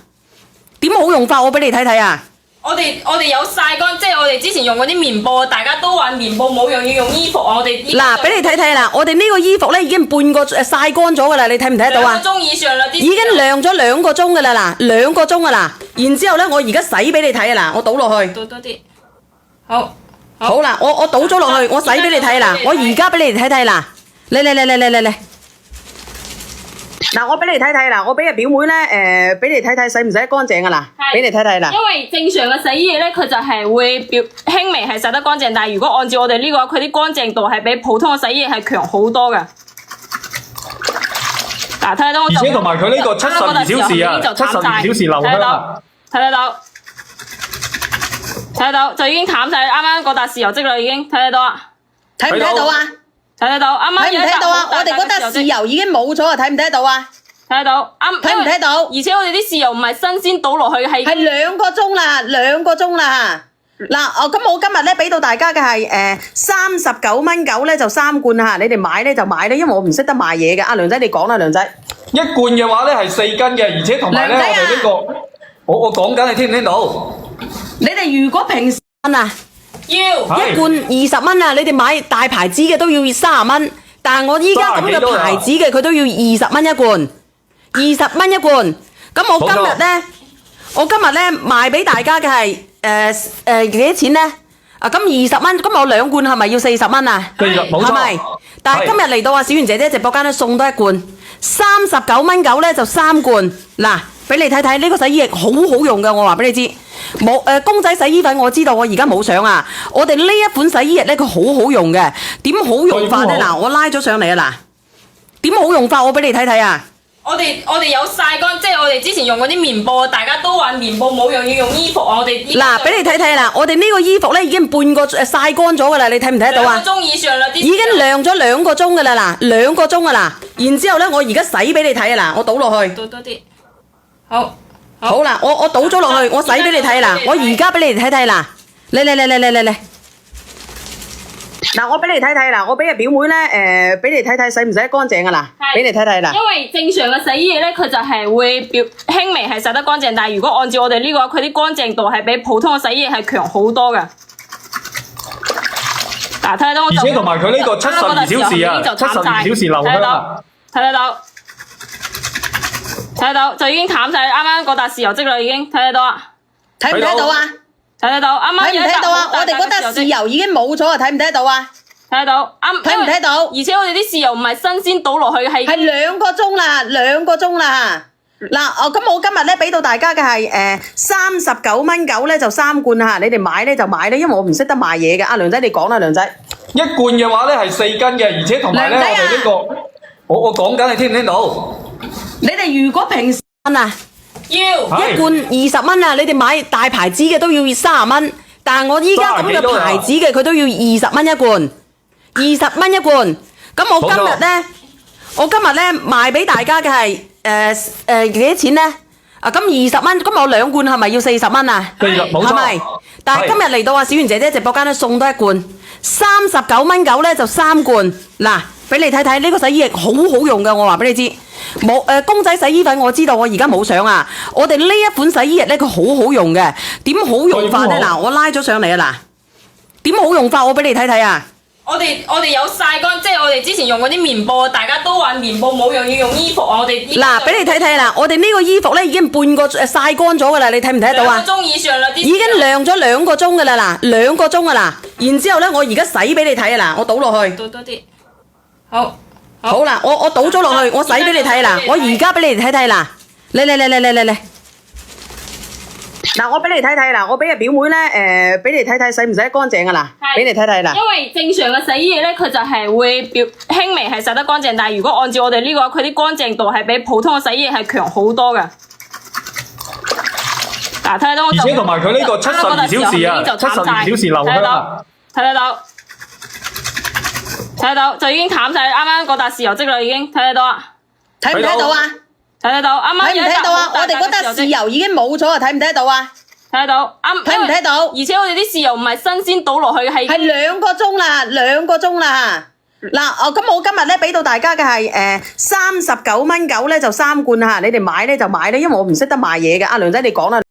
嗱，點好用法我俾你睇睇啊！我哋有曬乾，即係我哋之前用嗰啲棉布，大家都話棉布冇用，要用衣服啊！我哋嗱，俾你睇睇啦，我哋呢個衣服咧已經半個曬乾咗噶啦，你睇唔睇得到啊？2個鐘以上啦，已經晾咗2個鐘噶啦，嗱，2個鐘噶啦。然之後咧，我而家洗俾你睇啊，嗱，我倒落去。倒多啲，好。好啦，我倒咗落去，我洗俾你睇啦，我而家俾你睇睇啦，嚟。嗱，我俾你睇睇啦，我俾個表妹咧，俾你睇睇洗唔洗得乾淨噶啦，俾你睇睇啦。因為正常嘅洗衣液咧，佢就係會輕微係洗得乾淨，但係如果按照我哋呢個，佢啲乾淨度係比普通嘅洗衣液係強好多嘅。嗱，睇到，而且同埋佢呢個72小時啊，72小時留香啊，睇得到，就已經淡晒，啱啱嗰笪豉油漬啦，已經睇得到啊，睇唔睇到啊？睇得到，啱啱睇唔睇到啊？我哋嗰笪豉油已經冇咗啊，睇唔睇得到啊？睇得到，睇唔睇到？而且我哋啲豉油唔係新鮮倒落去，係2個鐘啦，2個鐘啦。嗱，咁我今日咧俾到大家嘅係39.9咧就3罐嚇，你哋買咧就買咧，因為我唔識得賣嘢嘅。阿梁仔你講啦，梁仔。一罐嘅話咧係4斤嘅，而且同埋咧我哋呢個，我講緊你聽唔聽到？你哋如果平時啊，要一罐20蚊啊，你哋買大牌子嘅都要30蚊，但係我依家咁嘅牌子嘅佢都要20蚊一罐，20蚊一罐。咁我今日咧賣俾大家嘅係幾多錢咧？啊咁20蚊，咁我2罐係咪要40蚊啊？係咪？但係今日嚟到啊小圓姐姐直播間咧送多一罐，39.9咧就3罐。嗱，俾你睇睇呢個洗衣液好好用嘅，我話俾你知。冇公仔洗衣粉我知道，我而家冇相啊。我哋呢一款洗衣液咧佢好好用嘅，點好用法咧？嗱，我拉咗上嚟啊，嗱，點好用法我俾你睇睇啊！我哋有曬乾，即係我哋之前用嗰啲棉布，大家都話棉布冇用，要用衣服啊！我哋嗱，俾你睇睇啦，我哋呢個衣服咧已經半個曬乾咗噶啦，你睇唔睇得到啊？2個鐘以上啦，已經晾咗2個鐘噶啦，嗱，2個鐘噶啦。然之後咧，我而家洗俾你睇啊，嗱，我倒落去。倒多啲，好。好啦，我倒咗落去，我洗俾你睇啦，我而家俾你睇睇啦，嚟。嗱，我俾你睇睇啦，我俾個表妹咧，俾你睇睇洗唔洗得乾淨噶啦，俾你睇睇啦。因為正常嘅洗衣液咧，佢就係會輕微係洗得乾淨，但係如果按照我哋呢個，佢啲乾淨度係比普通嘅洗衣液係強好多嘅。嗱，睇到，而且同埋佢呢個72小時啊，72小時留香啊，睇得到，就已經淡晒，啱啱嗰笪豉油漬啦，已經睇得到啊，睇唔睇到啊？睇得到，啱啱睇唔睇到啊？我哋嗰笪豉油已經冇咗啊，睇唔睇得到啊？睇得到，睇唔睇到？而且我哋啲豉油唔係新鮮倒落去，係2個鐘啦，2個鐘啦。嗱，咁我今日咧俾到大家嘅係39.9咧就3罐嚇，你哋買咧就買咧，因為我唔識得賣嘢嘅。阿梁仔你講啦，梁仔。一罐嘅話咧係4斤嘅，而且同埋咧我哋呢個，我講緊你聽唔聽到？你哋如果平時啊，要一罐20蚊啊，你哋買大牌子嘅都要30蚊，但係我依家咁嘅牌子嘅佢都要20蚊一罐，20蚊一罐。咁我今日咧賣俾大家嘅係幾多錢咧？啊，咁20蚊，今日我2罐係咪要40蚊啊？冇錯，係咪？但係今日嚟到啊，小圓姐姐直播間咧送多1罐，39蚊9咧就3罐。嗱，俾你睇睇呢個洗衣液好好用嘅，我話俾你知。冇公仔洗衣粉我知道，我而家冇相啊。我哋呢一款洗衣液咧，佢好好用嘅。點好用法咧？嗱，我拉咗上嚟啊嗱。點好用法？我俾你睇睇啊！我哋有曬乾，即係我哋之前用嗰啲棉布，大家都話棉布冇用，要用衣服啊！我哋嗱，俾你睇睇啦，我哋呢個衣服咧已經半個曬乾咗噶啦，你睇唔睇得到啊？2個鐘以上啦，已經晾咗2個鐘噶啦，嗱，2個鐘噶啦。然之後咧，我而家洗俾你睇啊嗱，我倒落去。倒多啲。好。好啦，我倒咗落去，我洗俾你睇啦，我而家俾你哋睇睇啦，嚟。嗱，我俾你睇睇啦，我俾阿表妹咧，俾你睇睇洗唔洗得乾淨啊嗱，俾你睇睇啦。因為正常嘅洗衣液咧，佢就係會輕微係洗得乾淨，但係如果按照我哋呢個，佢啲乾淨度係比普通嘅洗衣液係強好多嘅。嗱，睇到我而且同埋佢呢個72小時啊，72小時留香啊，睇得到，就已經淡晒，啱啱嗰笪豉油漬啦，已經睇得到啊！睇唔睇到啊？睇得到，啱啱睇唔睇到啊？我哋嗰笪豉油已經冇咗啊！睇唔睇得到啊？睇得到，睇唔睇到？而且我哋啲豉油唔係新鮮倒落去，係2個鐘啦，2個鐘啦。嗱，咁我今日咧俾到大家嘅係39蚊9咧就3罐嚇，你哋買咧就買咧，因為我唔識得賣嘢嘅。阿梁仔你講啦。